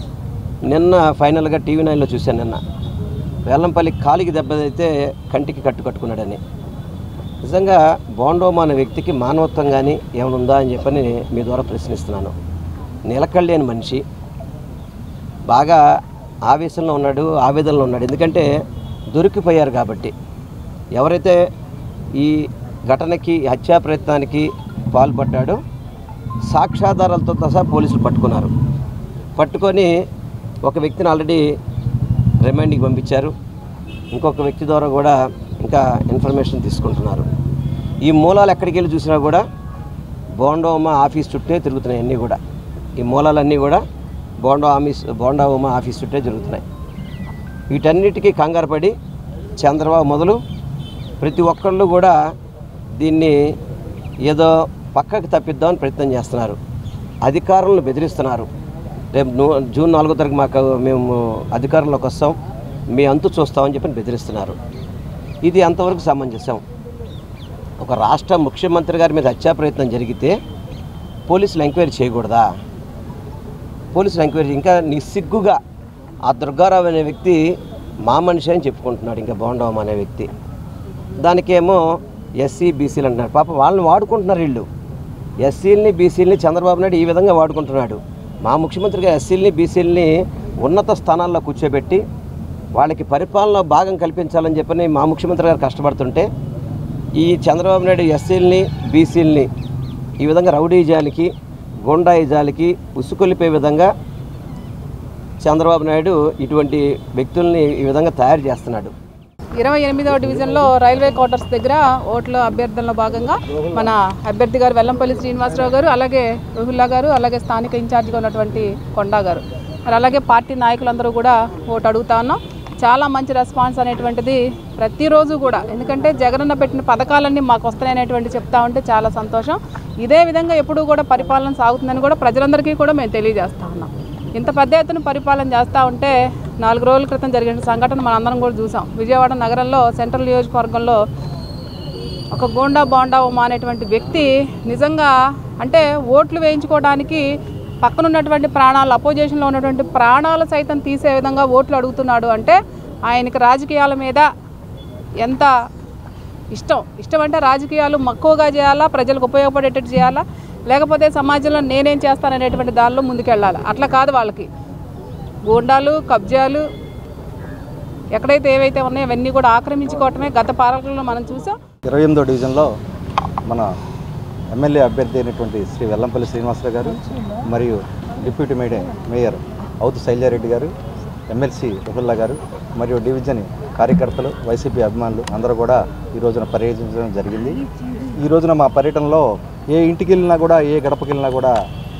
నిన్న ఫైనల్గా TV9లో చూశాను. నిన్న వెల్లంపల్లి కాలికి దెబ్బతైతే కంటికి కట్టుకున్నాడని. నిజంగా బోండోమా అనే వ్యక్తికి మానవత్వం కానీ ఏమైనా ఉందా అని చెప్పని మీ ద్వారా ప్రశ్నిస్తున్నాను. నిలకడలేని మనిషి, బాగా ఆవేశంలో ఉన్నాడు, ఆవేదనలో ఉన్నాడు. ఎందుకంటే దొరికిపోయారు కాబట్టి. ఎవరైతే ఈ ఘటనకి హత్యా ప్రయత్నానికి పాల్పడ్డాడో సాక్ష్యాధారాలతో సహా పోలీసులు పట్టుకున్నారు. పట్టుకొని ఒక వ్యక్తిని ఆల్రెడీ రిమాండ్కి పంపించారు. ఇంకొక వ్యక్తి ద్వారా కూడా ఇంకా ఇన్ఫర్మేషన్ తీసుకుంటున్నారు. ఈ మూలాలు ఎక్కడికి వెళ్ళి చూసినా కూడా బోండా ఆఫీస్ చుట్టే తిరుగుతున్నాయి. అన్నీ కూడా ఈ మూలాలన్నీ కూడా బోండా ఉమా ఆఫీస్ చుట్టే జరుగుతున్నాయి. వీటన్నిటికీ కంగారు పడి చంద్రబాబు మొదలు ప్రతి ఒక్కళ్ళు కూడా దీన్ని ఏదో పక్కకు తప్పిద్దామని ప్రయత్నం చేస్తున్నారు. అధికారులను బెదిరిస్తున్నారు. రేపు జూన్ 4వ తారీఖు మేము అధికారంలోకి వస్తాం, మీ అంతు చూస్తామని చెప్పి బెదిరిస్తున్నారు. ఇది అంతవరకు సమంజసం. ఒక రాష్ట్ర ముఖ్యమంత్రి గారి మీద హత్యా ప్రయత్నం జరిగితే పోలీసులు ఎంక్వైరీ చేయకూడదా? పోలీసులు ఎంక్వైరీ ఇంకా నిస్సిగ్గుగా ఆ దుర్గారావు అనే వ్యక్తి మా మనిషి అని చెప్పుకుంటున్నాడు. ఇంకా బోండా ఉమా అనే వ్యక్తి దానికేమో ఎస్సీ, బీసీలు అంటున్నారు. పాప వాళ్ళని వాడుకుంటున్నారు. వీళ్ళు ఎస్సీలని, బీసీలని చంద్రబాబు నాయుడు ఈ విధంగా వాడుకుంటున్నాడు. మా ముఖ్యమంత్రిగా ఎస్సీలని, బీసీలని ఉన్నత స్థానాల్లో కూర్చోబెట్టి వాళ్ళకి పరిపాలనలో భాగం కల్పించాలని చెప్పని మా ముఖ్యమంత్రి గారు కష్టపడుతుంటే ఈ చంద్రబాబు నాయుడు ఎస్సీలని, బీసీలని ఈ విధంగా రౌడీజాలకి, గుండాయిజాలకి ఉసుకొలిపే విధంగా చంద్రబాబు నాయుడు ఇటువంటి వ్యక్తుల్ని ఈ విధంగా తయారు చేస్తున్నాడు. 28వ డివిజన్లో రైల్వే క్వార్టర్స్ దగ్గర ఓట్ల అభ్యర్థనలో భాగంగా మన అభ్యర్థి గారు వెల్లంపల్లి శ్రీనివాసరావు గారు, అలాగే రుహుల్లా గారు, అలాగే స్థానిక ఇన్ఛార్జిగా ఉన్నటువంటి కొండా గారు, మరి అలాగే పార్టీ నాయకులందరూ కూడా ఓటు అడుగుతా ఉన్నాం. చాలా మంచి రెస్పాన్స్ అనేటువంటిది ప్రతిరోజు కూడా, ఎందుకంటే జగనన్న పెట్టిన పథకాలన్నీ మాకు వస్తున్నాయనేటువంటి చెప్తా ఉంటే చాలా సంతోషం. ఇదే విధంగా ఎప్పుడూ కూడా పరిపాలన సాగుతుందని కూడా ప్రజలందరికీ కూడా మేము తెలియజేస్తా ఉన్నాం. ఇంత పెద్ద ఎత్తున పరిపాలన చేస్తూ ఉంటే 4 రోజుల క్రితం జరిగిన సంఘటన మనందరం కూడా చూసాం. విజయవాడ నగరంలో సెంట్రల్ నియోజకవర్గంలో ఒక బోండా ఉమా అనేటువంటి వ్యక్తి నిజంగా అంటే ఓట్లు వేయించుకోవడానికి పక్కనున్నటువంటి ప్రాణాలు, అపోజిషన్లో ఉన్నటువంటి ప్రాణాలు సైతం తీసే విధంగా ఓట్లు అడుగుతున్నాడు అంటే ఆయనకి రాజకీయాల మీద ఎంత ఇష్టం అంటే రాజకీయాలు మక్కువగా చేయాలా, ప్రజలకు ఉపయోగపడేటట్టు చేయాలా, లేకపోతే సమాజంలో నేనేం చేస్తాననేటువంటి దానిలో ముందుకెళ్ళాలి. అట్లా కాదు, వాళ్ళకి గూండాలు, కబ్జాలు ఎక్కడైతే ఏవైతే ఉన్నాయో అవన్నీ కూడా ఆక్రమించుకోవటమే గత పాలకుల్లో మనం చూసాం. 28వ డివిజన్లో మన ఎమ్మెల్యే అభ్యర్థి అయినటువంటి శ్రీ వెల్లంపల్లి శ్రీనివాసరావు గారు మరియు డిప్యూటీ మేయర్ అవుతు శైలజారెడ్డి గారు, ఎమ్మెల్సీ రుహుల్లా గారు మరియు డివిజన్ కార్యకర్తలు, వైసీపీ అభిమానులు అందరూ కూడా ఈ రోజున పర్యటించడం జరిగింది. ఈ రోజున మా పర్యటనలో ఏ ఇంటికి వెళ్ళినా కూడా, ఏ గడపకి వెళ్ళినా కూడా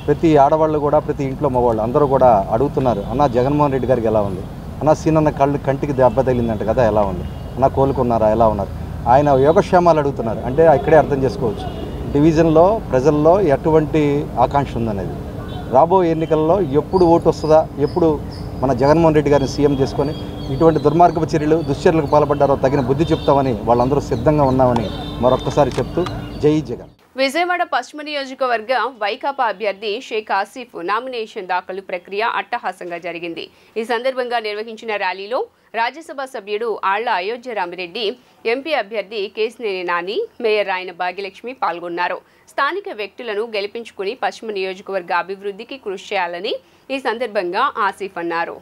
ప్రతి ఆడవాళ్ళు కూడా, ప్రతి ఇంట్లో మగవాళ్ళు అందరూ కూడా అడుగుతున్నారు, అన్న జగన్మోహన్ రెడ్డి గారికి ఎలా ఉంది, అన్న సీనన్న కంటికి దెబ్బ తగిలిందంట కదా, ఎలా ఉంది అన్న, కోలుకున్నారా, ఎలా ఉన్నారు, ఆయన యోగక్షేమాలు అడుగుతున్నారు. అంటే ఇక్కడే అర్థం చేసుకోవచ్చు డివిజన్లో ప్రజల్లో ఎటువంటి ఆకాంక్ష ఉందనేది. రాబోయే ఎన్నికల్లో ఎప్పుడు ఓటు వస్తుందా, ఎప్పుడు మన జగన్మోహన్ రెడ్డి గారిని సీఎం చేసుకొని ఇటువంటి దుర్మార్గపు చర్యలు, దుశ్చర్యలకు పాల్పడ్డారో తగిన బుద్ధి చెప్తామని వాళ్ళందరూ సిద్ధంగా ఉన్నామని మరొక్కసారి చెప్తూ జై జగన్. విజయవాడ పశ్చిమ నియోజకవర్గ వైకాపా అభ్యర్థి షేక్ ఆసిఫ్ నామినేషన్ దాఖలు ప్రక్రియ అట్టహాసంగా జరిగింది. ఈ సందర్భంగా నిర్వహించిన ర్యాలీలో రాజ్యసభ సభ్యుడు ఆళ్ల అయోధ్య రామిరెడ్డి, ఎంపీ అభ్యర్థి కేశినేని నాని, మేయర్ రాయన భాగ్యలక్ష్మి పాల్గొన్నారు. స్థానిక వ్యక్తులను గెలిపించుకుని పశ్చిమ నియోజకవర్గ అభివృద్ధికి కృషి చేయాలని ఈ సందర్భంగా ఆసిఫ్ అన్నారు.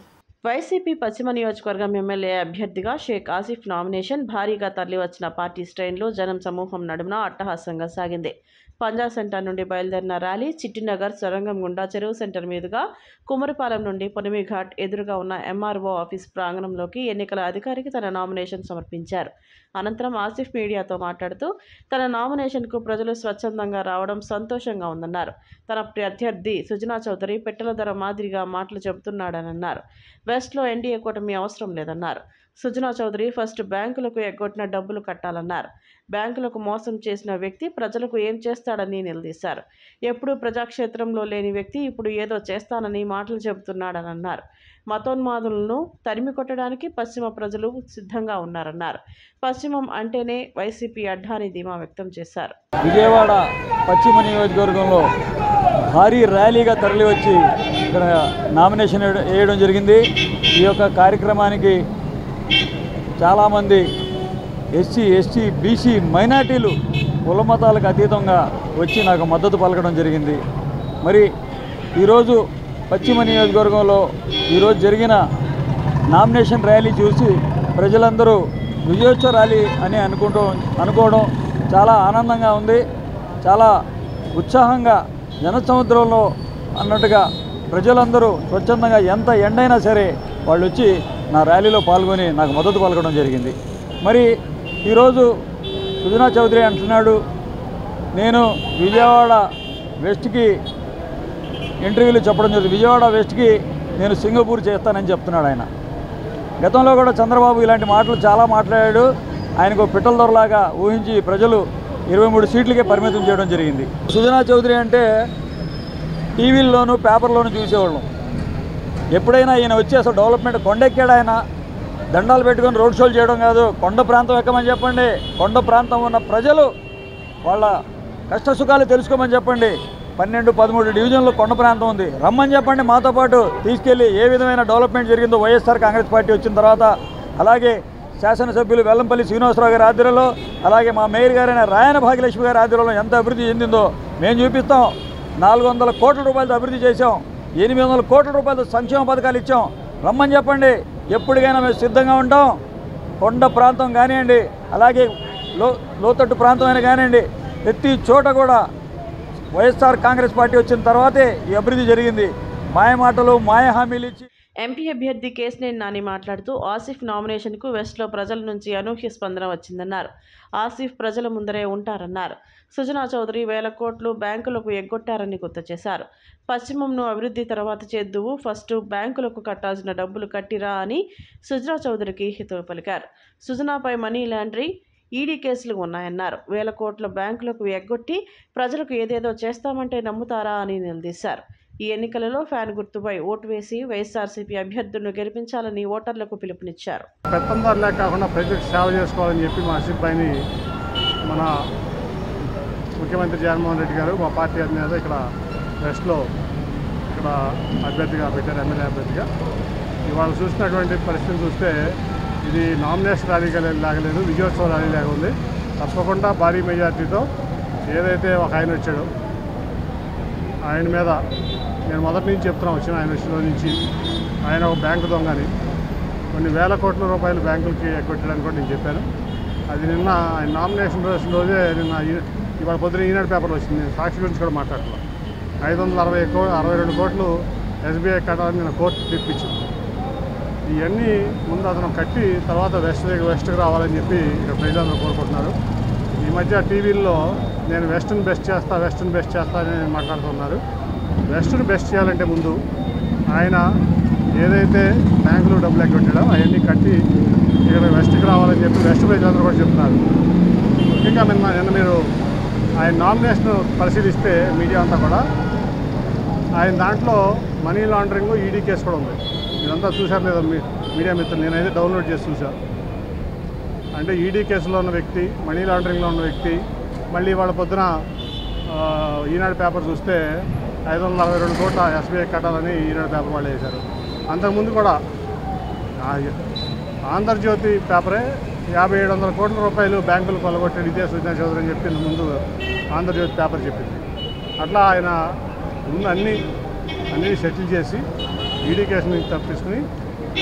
వైసీపీ పశ్చిమ నియోజకవర్గం ఎమ్మెల్యే అభ్యర్థిగా షేక్ ఆసిఫ్ నామినేషన్ భారీగా తరలివచ్చిన పార్టీ శ్రేణులు, జనం సమూహం నడుమ అట్టహాసంగా సాగింది. పంజా సెంటర్ నుండి బయలుదేరిన ర్యాలీ చిట్టినగర్ సొరంగం గుండా చెరువు సెంటర్ మీదుగా కుమరిపాలెం నుండి పొనిమిఘాట్ ఎదురుగా ఉన్న ఎంఆర్ఓ ఆఫీస్ ప్రాంగణంలోకి ఎన్నికల అధికారికి తన నామినేషన్ సమర్పించారు. అనంతరం ఆసిఫ్ మీడియాతో మాట్లాడుతూ తన నామినేషన్కు ప్రజలు స్వచ్ఛందంగా రావడం సంతోషంగా ఉందన్నారు. తన ప్రత్యర్థి సుజనా చౌదరి పెట్టెల ధర మాదిరిగా మాటలు చెబుతున్నాడని అన్నారు. వెస్ట్లో ఎన్డీఏ కూటమి అవసరం లేదన్నారు. సుజనా చౌదరి ఫస్ట్ బ్యాంకులకు ఎగ్గొట్టిన డబ్బులు కట్టాలన్నారు. బ్యాంకులకు మోసం చేసిన వ్యక్తి ప్రజలకు ఏం చేస్తాడని నిలదీశారు. ఎప్పుడూ ప్రజాక్షేత్రంలో లేని వ్యక్తి ఇప్పుడు ఏదో చేస్తానని మాటలు చెబుతున్నాడని అన్నారు. మతోన్మాదులను తరిమి కొట్టడానికి పశ్చిమ ప్రజలు సిద్ధంగా ఉన్నారన్నారు. పశ్చిమం అంటేనే వైసీపీ అడ్డా అని ధీమా వ్యక్తం చేశారు. విజయవాడ పశ్చిమ నియోజకవర్గంలో భారీ ర్యాలీగా తరలివచ్చి ఇక్కడ నామినేషన్ వేయడం జరిగింది. ఈ యొక్క కార్యక్రమానికి చాలామంది ఎస్సీ, ఎస్టీ, బీసీ, మైనార్టీలు కుల మతాలకు అతీతంగా వచ్చి నాకు మద్దతు పలకడం జరిగింది. మరి ఈరోజు పశ్చిమ నియోజకవర్గంలో ఈరోజు జరిగిన నామినేషన్ ర్యాలీ చూసి ప్రజలందరూ విజయోత్సవ ర్యాలీ అని అనుకోవడం చాలా ఆనందంగా ఉంది. చాలా ఉత్సాహంగా జనసముద్రంలో అన్నట్టుగా ప్రజలందరూ స్వచ్ఛందంగా ఎంత ఎండైనా సరే వాళ్ళు వచ్చి నా ర్యాలీలో పాల్గొని నాకు మద్దతు పలకడం జరిగింది. మరి ఈరోజు సుజనా చౌదరి అంటున్నాడు, నేను విజయవాడ వెస్ట్కి ఇంటర్వ్యూలు చెప్పడం జరిగింది. విజయవాడ వెస్ట్కి నేను సింగపూర్ చేస్తానని చెప్తున్నాడు ఆయన. గతంలో కూడా చంద్రబాబు ఇలాంటి మాటలు చాలా మాట్లాడాడు. ఆయనకు పిట్టల దొరలాగా ఊహించి ప్రజలు 23 సీట్లకే పరిమితం చేయడం జరిగింది. సుజనా చౌదరి అంటే టీవీల్లోనూ పేపర్లోనూ చూసేవాళ్ళం. ఎప్పుడైనా ఈయన వచ్చి అసలు డెవలప్మెంట్ కొండెక్కాడు. ఆయన దండాలు పెట్టుకొని రోడ్ షోలు చేయడం కాదు, కొండ ప్రాంతం ఎక్కమని చెప్పండి. కొండ ప్రాంతం ఉన్న ప్రజలు వాళ్ళ కష్ట సుఖాలు తెలుసుకోమని చెప్పండి. 12-13 డివిజన్లో కొండ ప్రాంతం ఉంది, రమ్మని చెప్పండి. మాతో పాటు తీసుకెళ్ళి ఏ విధమైన డెవలప్మెంట్ జరిగిందో వైఎస్ఆర్ కాంగ్రెస్ పార్టీ వచ్చిన తర్వాత, అలాగే శాసనసభ్యులు వెల్లంపల్లి శ్రీనివాసరావు గారి ఆధ్వర్యంలో, అలాగే మా మేయర్ గారైన రాయన భాగ్యలక్ష్మి గారి ఆధ్వర్యంలో ఎంత అభివృద్ధి చెందిందో మేము చూపిస్తాం. 400 కోట్ల రూపాయలతో అభివృద్ధి చేసాం, 800 కోట్ల రూపాయలతో సంక్షేమ పథకాలు ఇచ్చాం. రమ్మని చెప్పండి, ఎప్పటికైనా మేము సిద్ధంగా ఉంటాం. కొండ ప్రాంతం కానివ్వండి, అలాగే లోతట్టు ప్రాంతం అయినా కానివ్వండి, ప్రతి చోట కూడా వైఎస్ఆర్ కాంగ్రెస్ పార్టీ వచ్చిన తర్వాతే ఈ అభివృద్ధి జరిగింది. మాయ మాటలు, మాయ హామీలు ఇచ్చి. ఎంపీ అభ్యర్థి కేశినేని నాని మాట్లాడుతూ ఆసిఫ్ నామినేషన్కు వెస్ట్లో ప్రజల నుంచి అనూహ్య స్పందన వచ్చిందన్నారు. ఆసిఫ్ ప్రజల ముందరే ఉంటారన్నారు. సుజనా చౌదరి 1000 కోట్లు బ్యాంకులకు ఎగ్గొట్టారని గుర్తు చేశారు. పశ్చిమంను అభివృద్ధి తర్వాత చేద్దువు, ఫస్ట్ బ్యాంకులకు కట్టాల్సిన డబ్బులు కట్టిరా అని సుజనా చౌదరికి హితవు పలికారు. సుజనాపై మనీ లాండరీ, ఈడీ కేసులు ఉన్నాయన్నారు. 1000 కోట్ల బ్యాంకులకు ఎగ్గొట్టి ప్రజలకు ఏదేదో చేస్తామంటే నమ్ముతారా అని నిలదీశారు. ఈ ఎన్నికలలో ఫ్యాన్ గుర్తుపై ఓటు వేసి వైఎస్ఆర్సీపీ అభ్యర్థులను గెలిపించాలని ఓటర్లకు పిలుపునిచ్చారు. పెత్తందారులే కాకుండా ప్రజలకు సేవ చేసుకోవాలని చెప్పి మా ఆసిఫ్ భాయ్ని మన ముఖ్యమంత్రి జగన్మోహన్ రెడ్డి గారు మా పార్టీ అధినేత ఇక్కడ వెస్ట్లో ఇక్కడ అభ్యర్థిగా పెట్టారు, ఎమ్మెల్యే అభ్యర్థిగా. ఇవాళ చూసినటువంటి పరిస్థితిని చూస్తే ఇది నామినేషన్ ర్యాలీ లాగలేదు, విజయోత్సవ ర్యాలీ లాగా ఉంది. తప్పకుండా భారీ మెజార్టీతో ఏదైతే ఒక ఆయన వచ్చాడో ఆయన మీద నేను మొదటి నుంచి చెప్తున్నా, వచ్చిన ఆయన విషయంలో నుంచి ఆయన ఒక బ్యాంకు దొంగని, కొన్ని 1000 కోట్ల రూపాయలు బ్యాంకులకి ఎగ్గొట్టడానికి కూడా నేను చెప్పాను. అది నిన్న ఆయన నామినేషన్ రోజే నిన్న ఇవాళ పొద్దున ఈనాడు పేపర్లో వచ్చింది. నేను సాక్షి గురించి కూడా మాట్లాడుతున్నాను. 562 కోట్లు ఎస్బీఐ కట్టాలని నిన్న కోర్టు తెప్పించింది. ఇవన్నీ ముందు అతను కట్టి తర్వాత వెస్ట్కి రావాలని చెప్పి ఇక్కడ ప్రజలందరూ కోరుకుంటున్నారు. ఈ మధ్య టీవీల్లో నేను వెస్ట్ని బెస్ట్ చేస్తా అని మాట్లాడుతున్నారు. వెస్ట్ని బెస్ట్ చేయాలంటే ముందు ఆయన ఏదైతే బ్యాంకులో డబ్బులు ఎగ్గొట్టాడో అవన్నీ కట్టి ఇక్కడ వెస్ట్కి రావాలని చెప్పి వెస్ట్ ప్రజలందరూ కూడా చెప్తున్నారు. ముఖ్యంగా నిన్న మీరు ఆయన నామినేషన్ పరిశీలిస్తే మీడియా అంతా కూడా ఆయన దాంట్లో మనీ లాండరింగ్, ఈడీ కేసు కూడా ఉంది. ఇదంతా చూశారు లేదా మీడియా మిత్రులు? నేనైతే డౌన్లోడ్ చేసి చూశాను. అంటే ఈడీ కేసులో ఉన్న వ్యక్తి, మనీ లాండరింగ్లో ఉన్న వ్యక్తి, మళ్ళీ వాళ్ళ పొద్దున ఈనాడు పేపర్ చూస్తే 562 కోట్ల ఎస్బీఐ కట్టాలని ఈనాడు పేపర్ వాళ్ళు వేశారు. అంతకుముందు కూడా ఆంధ్రజ్యోతి పేపరే 5700 కోట్ల రూపాయలు బ్యాంకులు కొల్లగొట్టాడు ఇదే సుజనా చౌదరి అని చెప్పి ముందు ఆంధ్రజ్యోతి పేపర్ చెప్పింది. అట్లా ఆయన ముందు అన్నీ సెటిల్ చేసి ఈడీ కేసుని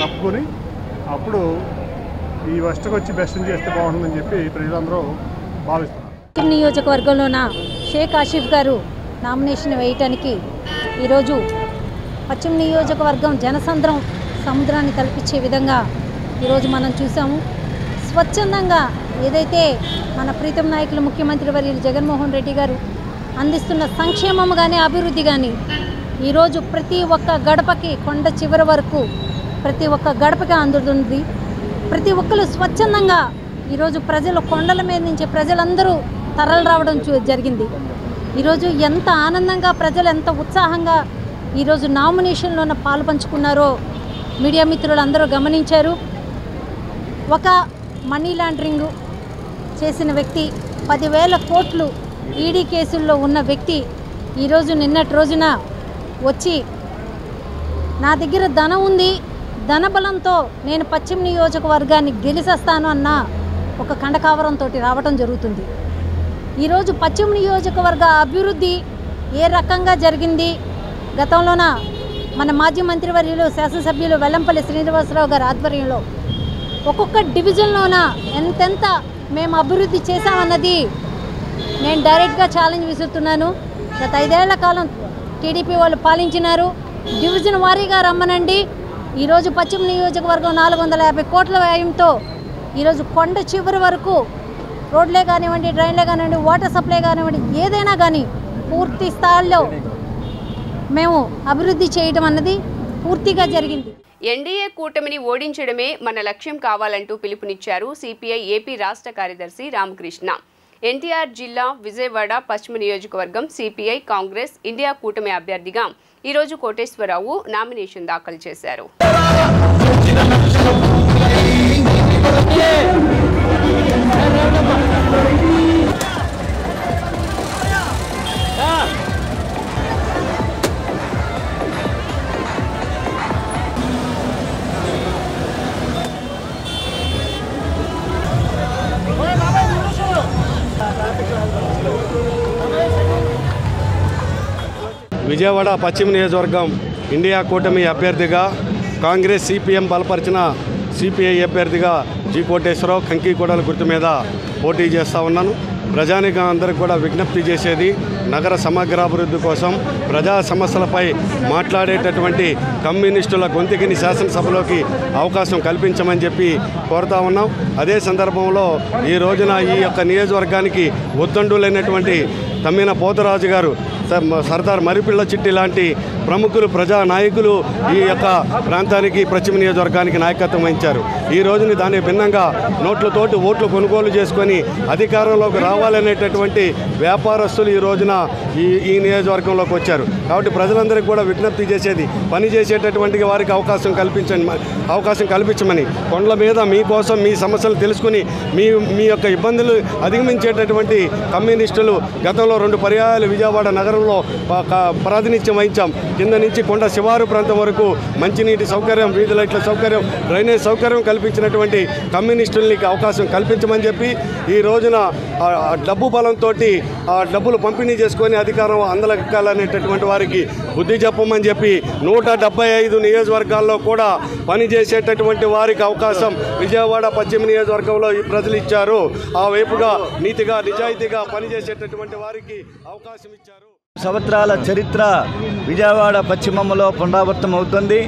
తప్పుకొని అప్పుడు ఈ వెస్ట్కి వచ్చి బెస్ట్ చేస్తే బాగుంటుందని చెప్పి ప్రజలందరూ భావిస్తున్నారు. నియోజకవర్గంలోన షేక్ ఆసిఫ్ గారు నామినేషన్ వేయటానికి ఈరోజు పశ్చిమ నియోజకవర్గం జనసంద్రం సముద్రాన్ని తలపించే విధంగా ఈరోజు మనం చూసాము. స్వచ్ఛందంగా ఏదైతే మన ప్రీతం నాయకులు ముఖ్యమంత్రి వర్యులు జగన్మోహన్ రెడ్డి గారు అందిస్తున్న సంక్షేమం కానీ అభివృద్ధి కానీ ఈరోజు ప్రతి ఒక్క గడపకి కొండ చివరి వరకు ప్రతి ఒక్క గడపకి అందుతుంది. ప్రతి ఒక్కరు స్వచ్ఛందంగా ఈరోజు ప్రజలు కొండల మీద నుంచి ప్రజలందరూ తరలి రావడం జరిగింది. ఈరోజు ఎంత ఆనందంగా ప్రజలు ఎంత ఉత్సాహంగా ఈరోజు నామినేషన్లోన పాలు పంచుకున్నారో మీడియా మిత్రులు అందరూ గమనించారు. ఒక మనీ లాండరింగ్ చేసిన వ్యక్తి 10,000 కోట్లు ఈడీ కేసుల్లో ఉన్న వ్యక్తి ఈరోజు నిన్నటి రోజున వచ్చి నా దగ్గర ధనం ఉంది, ధనబలంతో నేను పశ్చిమ నియోజకవర్గాన్ని గెలిచేస్తాను అన్న ఒక కండకావరంతో రావటం జరుగుతుంది. ఈరోజు పశ్చిమ నియోజకవర్గ అభివృద్ధి ఏ రకంగా జరిగింది, గతంలోన మన మాజీ మంత్రివర్యులు శాసనసభ్యులు వెల్లంపల్లి శ్రీనివాసరావు గారి ఆధ్వర్యంలో ఒక్కొక్క డివిజన్లోన ఎంతెంత మేము అభివృద్ధి చేశామన్నది నేను డైరెక్ట్గా ఛాలెంజ్ విసురుతున్నాను. గత 5 ఏళ్ల కాలం టీడీపీ వాళ్ళు పాలించినారు. డివిజన్ వారీగా రమ్మనండి. ఈరోజు పశ్చిమ నియోజకవర్గం 450 కోట్ల వ్యయంతో ఈరోజు కొండ చివరి వరకు రోడ్లే కానివ్వండి, డ్రైన్లే కానివ్వండి, వాటర్ సప్లై కానివ్వండి, ఏదైనా కానీ పూర్తి స్థాయిలో మేము అభివృద్ధి చేయడం అన్నది పూర్తిగా జరిగింది. ఎన్డీఏ కూటమిని ఓడించడమే మన లక్ష్యం కావాలంటూ పిలుపునిచ్చారు సిపిఐ ఏపీ రాష్ట్ర కార్యదర్శి రామకృష్ణ. ఎన్టీఆర్ జిల్లా విజయవాడ పశ్చిమ నియోజకవర్గం సిపిఐ కాంగ్రెస్ ఇండియా కూటమి అభ్యర్థిగా ఈరోజు కోటేశ్వరరావు నామినేషన్ దాఖలు చేశారు. విజయవాడ పశ్చిమ నియోజకవర్గం ఇండియా కూటమి అభ్యర్థిగా కాంగ్రెస్ సిపిఎం బలపరిచిన సిపిఐ అభ్యర్థిగా జి కోటేశ్వరరావు కంకికోడల గుర్తు మీద పోటీ చేస్తూ ఉన్నాను. ప్రజానికం అందరికి కూడా విజ్ఞప్తి చేసేది నగర సమగ్రాభివృద్ధి కోసం ప్రజా సమస్యలపై మాట్లాడేటటువంటి కమ్యూనిస్టుల గొంతుకిని శాసనసభలోకి అవకాశం కల్పించమని చెప్పి కోరుతా ఉన్నాం. అదే సందర్భంలో ఈ రోజున ఈ యొక్క నియోజకవర్గానికి ఉద్దండులైనటువంటి తమ్మిన పోతరాజు గారు, సర్దార్ మరిపిళ్ళ చిట్టి లాంటి ప్రముఖులు ప్రజా నాయకులు ఈ యొక్క ప్రాంతానికి పశ్చిమ నియోజకవర్గానికి నాయకత్వం వహించారు. ఈ రోజుని దానికి భిన్నంగా నోట్లతోటి ఓట్లు కొనుగోలు చేసుకొని అధికారంలోకి రావాలనేటటువంటి వ్యాపారస్తులు ఈ రోజున ఈ నియోజకవర్గంలోకి వచ్చారు. కాబట్టి ప్రజలందరికీ కూడా విజ్ఞప్తి చేసేది పని చేసేటటువంటి వారికి అవకాశం కల్పించమని, కొండల మీద మీకోసం మీ సమస్యలు తెలుసుకుని మీ యొక్క ఇబ్బందులు అధిగమించేటటువంటి కమ్యూనిస్టులు గతంలో 2 పర్యాయాలు విజయవాడ నగరంలో ప్రాతినిధ్యం వహించాం. కింద నుంచి కొండ శివారు ప్రాంతం వరకు మంచినీటి సౌకర్యం, వీధి లైట్ల సౌకర్యం, డ్రైనేజ్ సౌకర్యం కల్పించినటువంటి కమ్యూనిస్టులకి అవకాశం కల్పించమని చెప్పి ఈ రోజున డబ్బు బలంతో డబ్బులు పంపిణీ చేసుకొని అధికారం అందలెక్కాలనేటటువంటి వారికి బుద్ధి చెప్పమని చెప్పి 175 నియోజకవర్గాల్లో కూడా పనిచేసేటటువంటి వారికి అవకాశం విజయవాడ పశ్చిమ నియోజకవర్గంలో ఈ ప్రజలు ఇచ్చారు. ఆ వైపుగా నీతిగా నిజాయితీగా పనిచేసేటటువంటి వారికి అవకాశం ఇచ్చారు. సంవత్సరాల చరిత్ర విజయవాడ పశ్చిమంలో పునరావృతం అవుతుంది.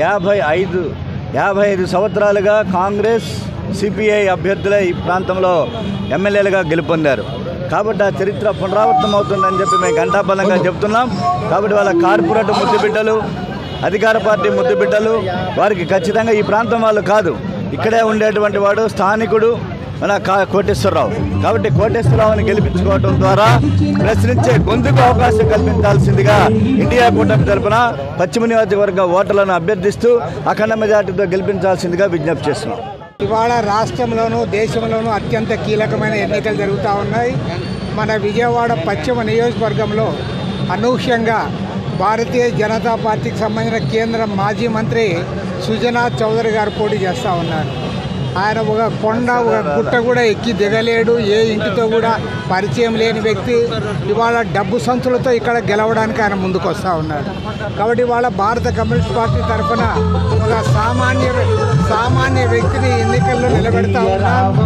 55 సంవత్సరాలుగా కాంగ్రెస్ సిపిఐ అభ్యర్థులే ఈ ప్రాంతంలో ఎమ్మెల్యేలుగా గెలుపొందారు. కాబట్టి ఆ చరిత్ర పునరావృతం అవుతుందని చెప్పి మేము ఘంటాబలంగా చెప్తున్నాం. కాబట్టి వాళ్ళ కార్పొరేట్ ముద్దుబిడ్డలు, అధికార పార్టీ ముద్దుబిడ్డలు వారికి ఖచ్చితంగా ఈ ప్రాంతం వాళ్ళు కాదు, ఇక్కడే ఉండేటువంటి వాడు స్థానికుడు మన కోటేశ్వరరావు. కాబట్టి కోటేశ్వరరావుని గెలిపించుకోవడం ద్వారా ప్రశ్నించే గొంతుకు అవకాశం కల్పించాల్సిందిగా ఇండియా కూటమి తరపున పశ్చిమ నియోజకవర్గ ఓటర్లను అభ్యర్థిస్తూ అఖండ మెజార్టీతో గెలిపించాల్సిందిగా విజ్ఞప్తి చేస్తున్నాం. ఇవాళ రాష్ట్రంలోనూ దేశంలోనూ అత్యంత కీలకమైన ఎన్నికలు జరుగుతూ ఉన్నాయి. మన విజయవాడ పశ్చిమ నియోజకవర్గంలో అనూహ్యంగా భారతీయ జనతా పార్టీకి సంబంధించిన కేంద్ర మాజీ మంత్రి సుజనా చౌదరి గారు పోటీ చేస్తూ ఉన్నారు. ఆయన ఒక కొండ ఒక గుట్ట కూడా ఎక్కి దిగలేడు. ఏ ఇంటితో కూడా పరిచయం లేని వ్యక్తి ఇవాళ డబ్బు సంచులతో ఇక్కడ గెలవడానికి ఆయన ముందుకు వస్తూ ఉన్నాడు. కాబట్టి ఇవాళ భారత కమ్యూనిస్ట్ పార్టీ తరఫున ఒక సామాన్య వ్యక్తిని ఎన్నికల్లో నిలబెడతా ఉన్నాం.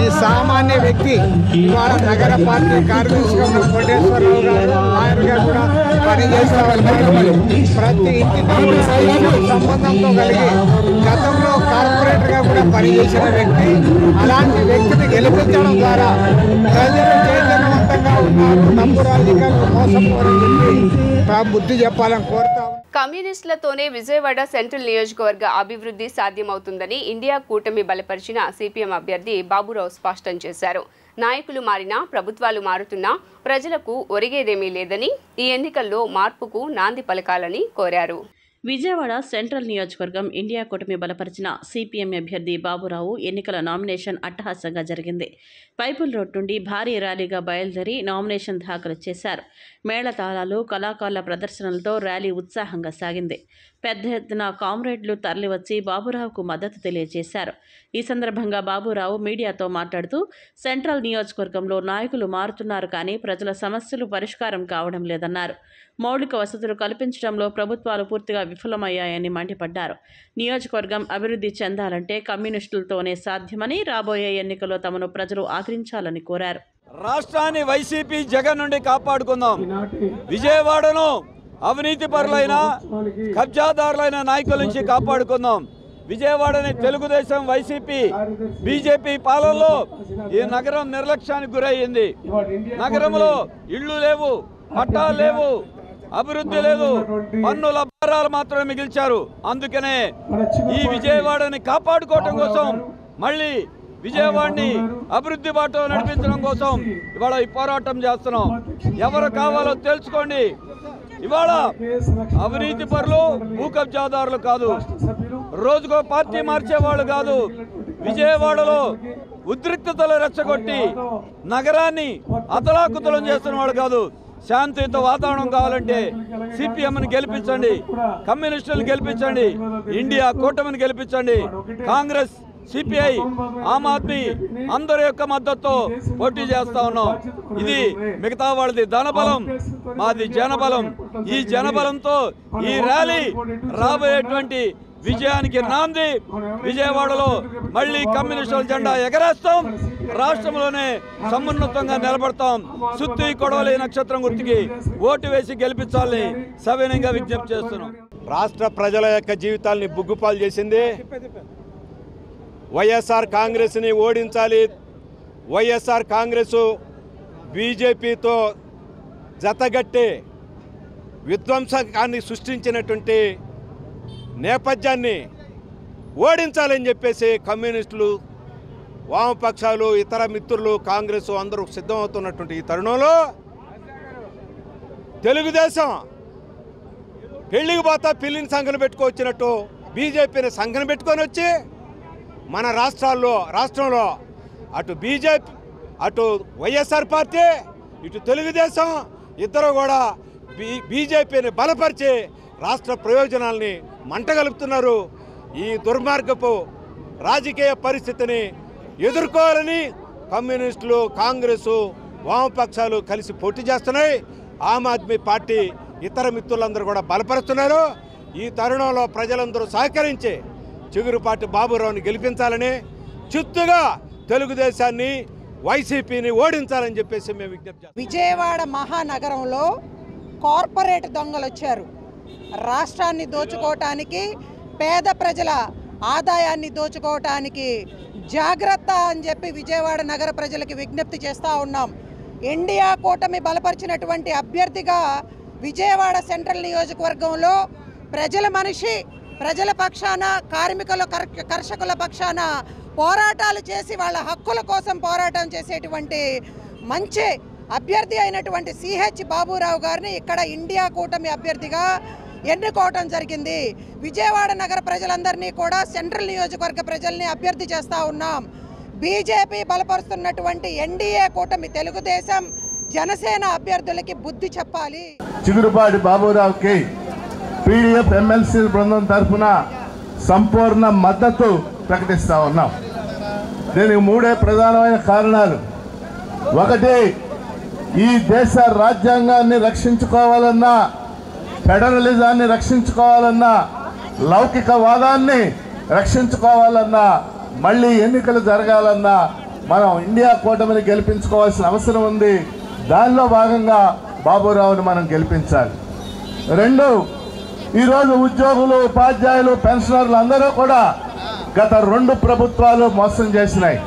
ఈ సామాన్య వ్యక్తి ఇవాళ నగర పార్టీ కార్యదర్శిగా ఉన్న కోటేశ్వరరావు గారు ఆయనగా కూడా పనిచేస్తా ఉన్నారు. ప్రతి ఇంటికి సంబంధంతో కలిగి గతంలో కార్పొరేటర్గా కూడా పనిచేసిన వ్యక్తి. అలాంటి వ్యక్తిని గెలిపించడం ద్వారా ప్రజలు చైతన్యవంతంగా ఉన్నారు. తప్పు రాజకీయాలకు మోసపోరని చెప్పి బుద్ధి చెప్పాలని కోరుతా. కమ్యూనిస్టులతోనే విజయవాడ సెంట్రల్ నియోజకవర్గ అభివృద్ధి సాధ్యమవుతుందని ఇండియా కూటమి బలపరిచిన సిపిఎం అభ్యర్థి బాబురావు స్పష్టం చేశారు. నాయకులు మారినా ప్రభుత్వాలు మారుతున్నా ప్రజలకు ఒరిగేదేమీ లేదని, ఈ ఎన్నికల్లో మార్పుకు నాంది పలకాలని కోరారు. విజయవాడ సెంట్రల్ నియోజకవర్గం ఇండియా కూటమి బలపరిచిన సిపిఎం అభ్యర్థి బాబురావు ఎన్నికల నామినేషన్ అట్టహాసంగా జరిగింది. పైపుల్ రోడ్ నుండి భారీ ర్యాలీగా బయలుదేరి నామినేషన్ దాఖలు చేశారు. మేళతాళాలు, కళాకారుల ప్రదర్శనలతో ర్యాలీ ఉత్సాహంగా సాగింది. పెద్ద ఎత్తున కామ్రేడ్లు తరలివచ్చి బాబురావుకు మద్దతు తెలియజేశారు. ఈ సందర్భంగా బాబురావు మీడియాతో మాట్లాడుతూ సెంట్రల్ నియోజకవర్గంలో నాయకులు మారుతున్నారు కానీ ప్రజల సమస్యలు పరిష్కారం కావడం లేదన్నారు. మౌలిక వసతులు కల్పించడంలో ప్రభుత్వాలు పూర్తిగా విఫలమయ్యాయని మండిపడ్డారు. నియోజకవర్గం అభివృద్ధి చెందాలంటే కమ్యూనిస్టులతోనే సాధ్యమని, రాబోయే ఎన్నికల్లో తమను ప్రజలు ఆదరించాలని కోరారు. రాష్ట్రాన్ని వైసీపీ జగన్ నుండి కాపాడుకుందాం. విజయవాడను అవినీతి పరులైన కబ్జాదారులైన నాయకుల నుంచి కాపాడుకుందాం. విజయవాడని తెలుగుదేశం, వైసీపీ, బీజేపీ పాలనలో ఈ నగరం నిర్లక్ష్యానికి గురయ్యింది. నగరంలో ఇళ్లు లేవు, పట్టాలు లేవు, అభివృద్ధి లేదు, పన్నుల భారాలు మాత్రమే మిగిల్చారు. అందుకనే ఈ విజయవాడని కాపాడుకోవటం కోసం, మళ్ళీ విజయవాడని అభివృద్ధి బాటలో నడిపించడం కోసం ఇవాళ ఈ పోరాటం చేస్తున్నాం. ఎవరు కావాలో తెలుసుకోండి. ఇవాళ అవినీతి పరులు, భూ కబ్జాదారులు కాదు, రోజుకో పార్టీ మార్చేవాళ్ళు కాదు, విజయవాడలో ఉద్రిక్తతలు రెచ్చగొట్టి నగరాన్ని అతలాకుతలం చేస్తున్న వాళ్ళు కాదు. శాంతియుత వాతావరణం కావాలంటే సిపిఎంని గెలిపించండి, కమ్యూనిస్టులను గెలిపించండి, ఇండియా కూటమిని గెలిపించండి. కాంగ్రెస్, సిపిఐ, ఆమ్ ఆద్మీ అందరి యొక్క మద్దతుతో పోటీ చేస్తా ఉన్నాం. ఇది మిగతా వాళ్ళది ధనబలం, మాది జనబలం. ఈ జనబలంతో ఈ ర్యాలీ రాబోయేటువంటి విజయానికి నాంది. విజయవాడలో మళ్ళీ కమ్యూనిస్టుల జెండా ఎగరేస్తాం. రాష్ట్రంలోనే సమున్నతంగా నిలబడతాం. సుత్తి కొడవలి నక్షత్రం గుర్తుకి ఓటు వేసి గెలిపించాలని సవినయంగా విజ్ఞప్తి చేస్తున్నాం. రాష్ట్ర ప్రజల యొక్క జీవితాల్ని బుగ్గుపాలు చేసింది. వైఎస్ఆర్ కాంగ్రెస్ని ఓడించాలి. వైఎస్ఆర్ కాంగ్రెస్ బీజేపీతో జతగట్టి విధ్వంసకాన్ని సృష్టించినటువంటి నేపథ్యాన్ని ఓడించాలని చెప్పేసి కమ్యూనిస్టులు, వామపక్షాలు, ఇతర మిత్రులు, కాంగ్రెస్ అందరూ సిద్ధమవుతున్నటువంటి ఈ తరుణంలో తెలుగుదేశం పెళ్లికి పోతా పిల్లిని సంఘం పెట్టుకొచ్చినట్టు బీజేపీని సంఘం పెట్టుకొని వచ్చి మన రాష్ట్రంలో అటు బీజేపీ, అటు వైఎస్ఆర్ పార్టీ, ఇటు తెలుగుదేశం ఇద్దరు కూడా బీజేపీని బలపరిచి రాష్ట్ర ప్రయోజనాల్ని మంటగలుపుతున్నారు. ఈ దుర్మార్గపు రాజకీయ పరిస్థితిని ఎదుర్కోవాలని కమ్యూనిస్టులు, కాంగ్రెసు, వామపక్షాలు కలిసి పోటీ చేస్తున్నాయి. ఆమ్ ఆద్మీ పార్టీ, ఇతర మిత్రులందరూ కూడా బలపరుస్తున్నారు. ఈ తరుణంలో ప్రజలందరూ సహకరించి చిగురుపాటి బాబురావుని గెలిపించాలని, చిత్తుగా తెలుగుదేశాన్ని, వైసీపీని ఓడించాలని చెప్పేసి మేము విజ్ఞప్తి చేస్తాం. విజయవాడ మహానగరంలో కార్పొరేట్ దొంగలు వచ్చారు. రాష్ట్రాన్ని దోచుకోవటానికి, పేద ప్రజల ఆదాయాన్ని దోచుకోవటానికి జాగ్రత్త అని చెప్పి విజయవాడ నగర ప్రజలకి విజ్ఞప్తి చేస్తూ ఉన్నాం. ఇండియా కూటమి బలపరిచినటువంటి అభ్యర్థిగా విజయవాడ సెంట్రల్ నియోజకవర్గంలో ప్రజల మనిషి, ప్రజల పక్షాన, కార్మికుల, కర్షకుల పక్షాన పోరాటాలు చేసి వాళ్ళ హక్కుల కోసం పోరాటం చేసేటువంటి మంచి అభ్యర్థి అయినటువంటి సిహెచ్ బాబురావు గారిని ఇక్కడ ఇండియా కూటమి అభ్యర్థిగా ఎన్నుకోవటం జరిగింది. విజయవాడ నగర ప్రజలందరినీ కూడా, సెంట్రల్ నియోజకవర్గ ప్రజల్ని అభ్యర్థి చేస్తూ ఉన్నాం. బీజేపీ బలపరుస్తున్నటువంటి ఎన్డీఏ కూటమి, తెలుగుదేశం, జనసేన అభ్యర్థులకి బుద్ధి చెప్పాలి. చిగురుపాటి బాబురావుకి పీడీఎఫ్ ఎమ్మెల్సీ బృందం తరఫున సంపూర్ణ మద్దతు ప్రకటిస్తా ఉన్నాం. దీనికి 3 ప్రధానమైన కారణాలు. ఒకటి, ఈ దేశ రాజ్యాంగాన్ని రక్షించుకోవాలన్నా, ఫెడరలిజాన్ని రక్షించుకోవాలన్నా, లౌకికవాదాన్ని రక్షించుకోవాలన్నా, మళ్ళీ ఎన్నికలు జరగాలన్నా మనం ఇండియా కూటమిని గెలిపించుకోవాల్సిన అవసరం ఉంది. దానిలో భాగంగా బాబురావుని మనం గెలిపించాలి. 2, ఈరోజు ఉద్యోగులు, ఉపాధ్యాయులు, పెన్షనర్లు అందరూ కూడా గత 2 ప్రభుత్వాలు మోసం చేసినాయి.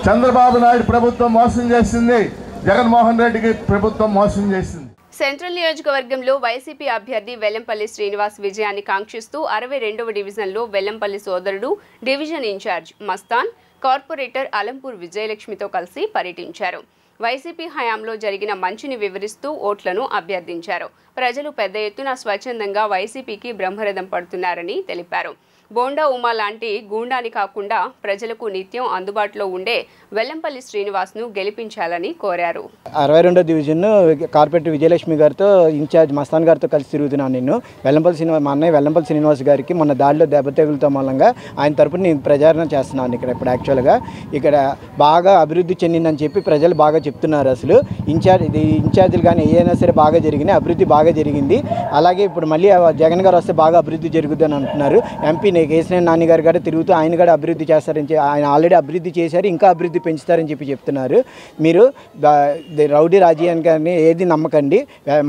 చంద్రబాబు నాయుడు ప్రభుత్వం మోసం చేసింది, జగన్మోహన్ రెడ్డికి ప్రభుత్వం మోసం చేసింది. సెంట్రల్ నియోజకవర్గంలో వైసీపీ అభ్యర్థి వెల్లంపల్లి శ్రీనివాస్ విజయాన్ని కాంక్షిస్తూ 62వ డివిజన్లో వెల్లంపల్లి సోదరుడు, division incharge Mastan, corporator Alampur విజయలక్ష్మితో కలిసి పర్యటించారు. వైసీపీ హయాంలో జరిగిన మంచిని వివరిస్తూ ఓట్లను అభ్యర్థించారు. ప్రజలు పెద్ద ఎత్తున స్వచ్ఛందంగా వైసీపీకి బ్రహ్మరథం పడుతున్నారని తెలిపారు. బోండా ఉమా లాంటి గూండాని కాకుండా ప్రజలకు నిత్యం అందుబాటులో ఉండే వెల్లంపల్లి శ్రీనివాస్ను గెలిపించాలని కోరారు. 62వ డివిజన్ కార్పొరేటర్ విజయలక్ష్మి గారితో, ఇన్ఛార్జ్ మస్తాన్ గారితో కలిసి తిరుగుతున్నాను. నేను మా అన్నయ్య వెల్లంపల్లి శ్రీనివాస్ గారికి మొన్న దాడిలో దెబ్బతగులతో మూలంగా ఆయన తరపున నేను ప్రచారం చేస్తున్నాను. ఇప్పుడు యాక్చువల్గా ఇక్కడ బాగా అభివృద్ధి చెందిందని చెప్పి ప్రజలు బాగా చెప్తున్నారు. అసలు ఇన్ఛార్జీలు కానీ ఏదైనా సరే బాగా జరిగినాయి, అభివృద్ధి బాగా జరిగింది. అలాగే ఇప్పుడు మళ్ళీ జగన్ గారు వస్తే బాగా అభివృద్ధి జరుగుద్ది అని అంటున్నారు. ఎంపీ కేసీఆర్ నాని గారు కూడా తిరుగుతూ ఆయన కూడా అభివృద్ధి చేస్తారని, ఆయన ఆల్రెడీ అభివృద్ధి చేశారు, ఇంకా అభివృద్ధి పెంచుతారని చెప్పి చెప్తున్నారు. మీరు రౌడీ రాజీయాన్ని గారిని ఏది నమ్మకండి.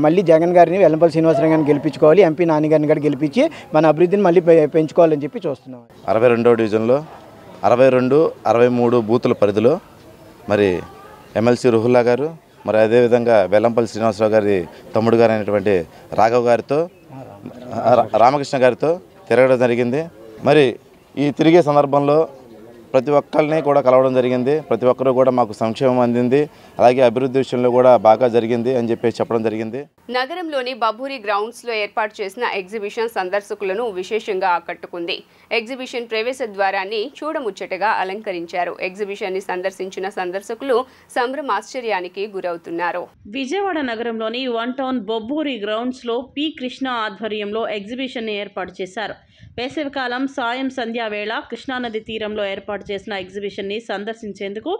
మళ్ళీ జగన్ గారిని, వెల్లంపల్లి శ్రీనివాసరావు గారిని గెలిపించుకోవాలి, ఎంపీ నాని గారిని కూడా గెలిపించి మన అభివృద్ధిని మళ్ళీ పెంచుకోవాలని చెప్పి చూస్తున్నాం. 62వ డివిజన్లో 62, 63 బూతుల పరిధిలో మరి ఎమ్మెల్సీ రుహుల్లా గారు, మరి అదేవిధంగా వెల్లంపల్లి శ్రీనివాసరావు గారి తమ్ముడు గారు అయినటువంటి రాఘవ్ గారితో, రామకృష్ణ గారితో తిరగడం జరిగింది. మరి ఈ తిరిగే సందర్భంలో ప్రతి ఒక్కరిని కూడా కలవడం జరిగింది. ప్రతి ఒక్కరూ కూడా మాకు సంక్షేమం అందింది, అలాగే అభివృద్ధి విషయంలో కూడా బాగా జరిగింది అని చెప్పి చెప్పడం జరిగింది. నగరంలోని బబూరి గ్రౌండ్స్లో ఏర్పాటు చేసిన ఎగ్జిబిషన్ సందర్శకులను విశేషంగా ఆకట్టుకుంది. ఎగ్జిబిషన్ ప్రవేశ ద్వారాన్ని చూడముచ్చటగా అలంకరించారు. ఎగ్జిబిషన్ ని సందర్శించిన సందర్శకులు సంభ్రమాశ్చర్యానికి గురవుతున్నారు. విజయవాడ నగరంలోని 1 టౌన్ బొబ్బూరి గ్రౌండ్స్లో పి కృష్ణ ఆధ్వర్యంలో ఎగ్జిబిషన్ ని ఏర్పాటు చేశారు. వేసవికాలం సాయం సంధ్యా వేళ కృష్ణానది తీరంలో ఏర్పాటు చేసిన ఎగ్జిబిషన్ని సందర్శించేందుకు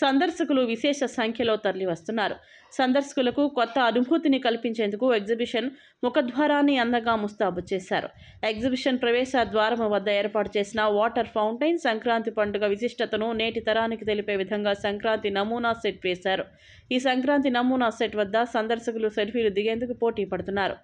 సందర్శకులు విశేష సంఖ్యలో తరలివస్తున్నారు. సందర్శకులకు కొత్త అనుభూతిని కల్పించేందుకు ఎగ్జిబిషన్ ముఖద్వారాన్ని అందంగా ముస్తాబు చేశారు. ఎగ్జిబిషన్ ప్రవేశ ద్వారం వద్ద ఏర్పాటు చేసిన వాటర్ ఫౌంటైన్ సంక్రాంతి పండుగ విశిష్టతను నేటి తరానికి తెలిపే విధంగా సంక్రాంతి నమూనా సెట్ వేశారు. ఈ సంక్రాంతి నమూనా సెట్ వద్ద సందర్శకులు సెల్ఫీలు దిగేందుకు పోటీ పడుతున్నారు.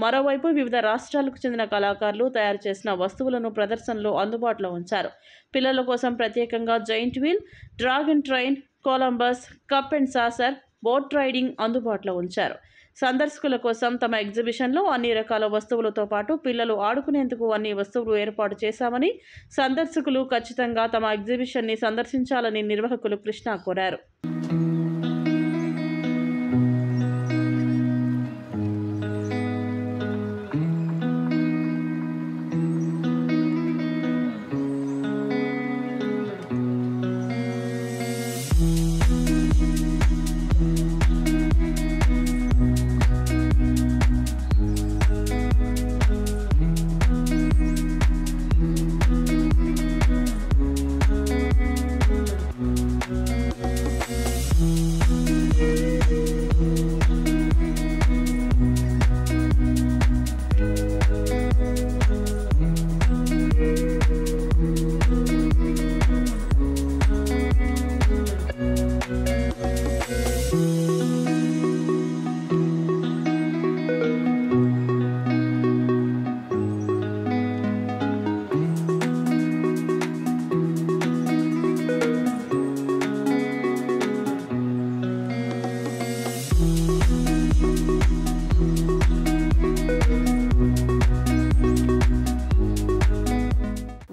మరోవైపు వివిధ రాష్ట్రాలకు చెందిన కళాకారులు తయారు చేసిన వస్తువులను ప్రదర్శనలో అందుబాటులో ఉంచారు. పిల్లల కోసం ప్రత్యేకంగా giant wheel, dragon train, Columbus, cup and saucer, boat riding అందుబాటులో ఉంచారు. సందర్శకుల కోసం తమ ఎగ్జిబిషన్లో అన్ని రకాల వస్తువులతో పాటు పిల్లలు ఆడుకునేందుకు అన్ని వస్తువులు ఏర్పాటు చేశామని, సందర్శకులు ఖచ్చితంగా తమ ఎగ్జిబిషన్ని సందర్శించాలని నిర్వాహకులు కృష్ణ కోరారు.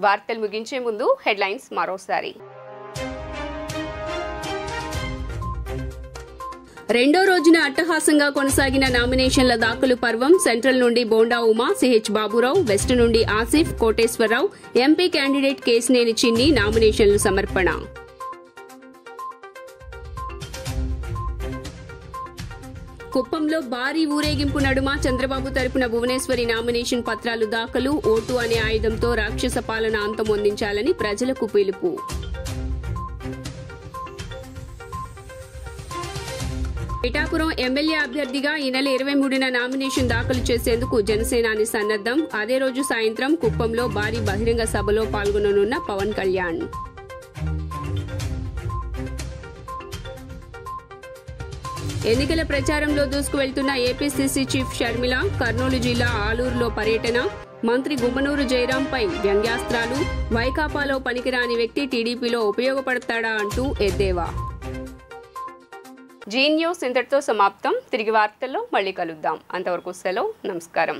వార్తలు ముగించే ముందు హెడ్లైన్స్ మరోసారి. రెండో రోజున అట్టహాసంగా కొనసాగిన నామినేషన్ల దాఖలు పర్వం. సెంట్రల్ నుండి బోండా ఉమా, సిహెచ్ బాబురావు, వెస్ట్ నుండి ఆసిఫ్, కోటేశ్వరరావు, ఎంపీ క్యాండిడేట్ కేసినేని చిన్ని నామినేషన్లు సమర్పణ. కుప్పంలో భారీ ఊరేగింపు నడుమ చంద్రబాబు తరపున భువనేశ్వరి నామినేషన్ పత్రాలు దాఖలు. ఓటు అనే ఆయుధంతో రాక్షస పాలన అంతమొందించాలని ప్రజలకు పిలుపు. పిఠాపురం ఎమ్మెల్యే అభ్యర్థిగా ఈ నెల 23న నామినేషన్ దాఖలు చేసేందుకు జనసేనాని సన్నద్దం. అదే రోజు సాయంత్రం కుప్పంలో భారీ బహిరంగ సభలో పాల్గొననున్న పవన్ కళ్యాణ్. ఎన్నికల ప్రచారంలో దూసుకువెళ్తున్న ఏపీసీసీ చీఫ్ షర్మిల కర్నూలు జిల్లా ఆలూరులో పర్యటన. మంత్రి గుమ్మనూరు జయరాంపై వ్యంగ్యాస్త్రాలు. వైకాపాలో పనికిరాని వ్యక్తి టీడీపీలో ఉపయోగపడతాడా అంటూ ఎద్దేవా. జీ న్యూస్ ఇంతటితో సమాప్తం. తిరిగి వార్తల్లో మళ్ళీ కలుద్దాం. అంతవరకు సెలవు. నమస్కారం.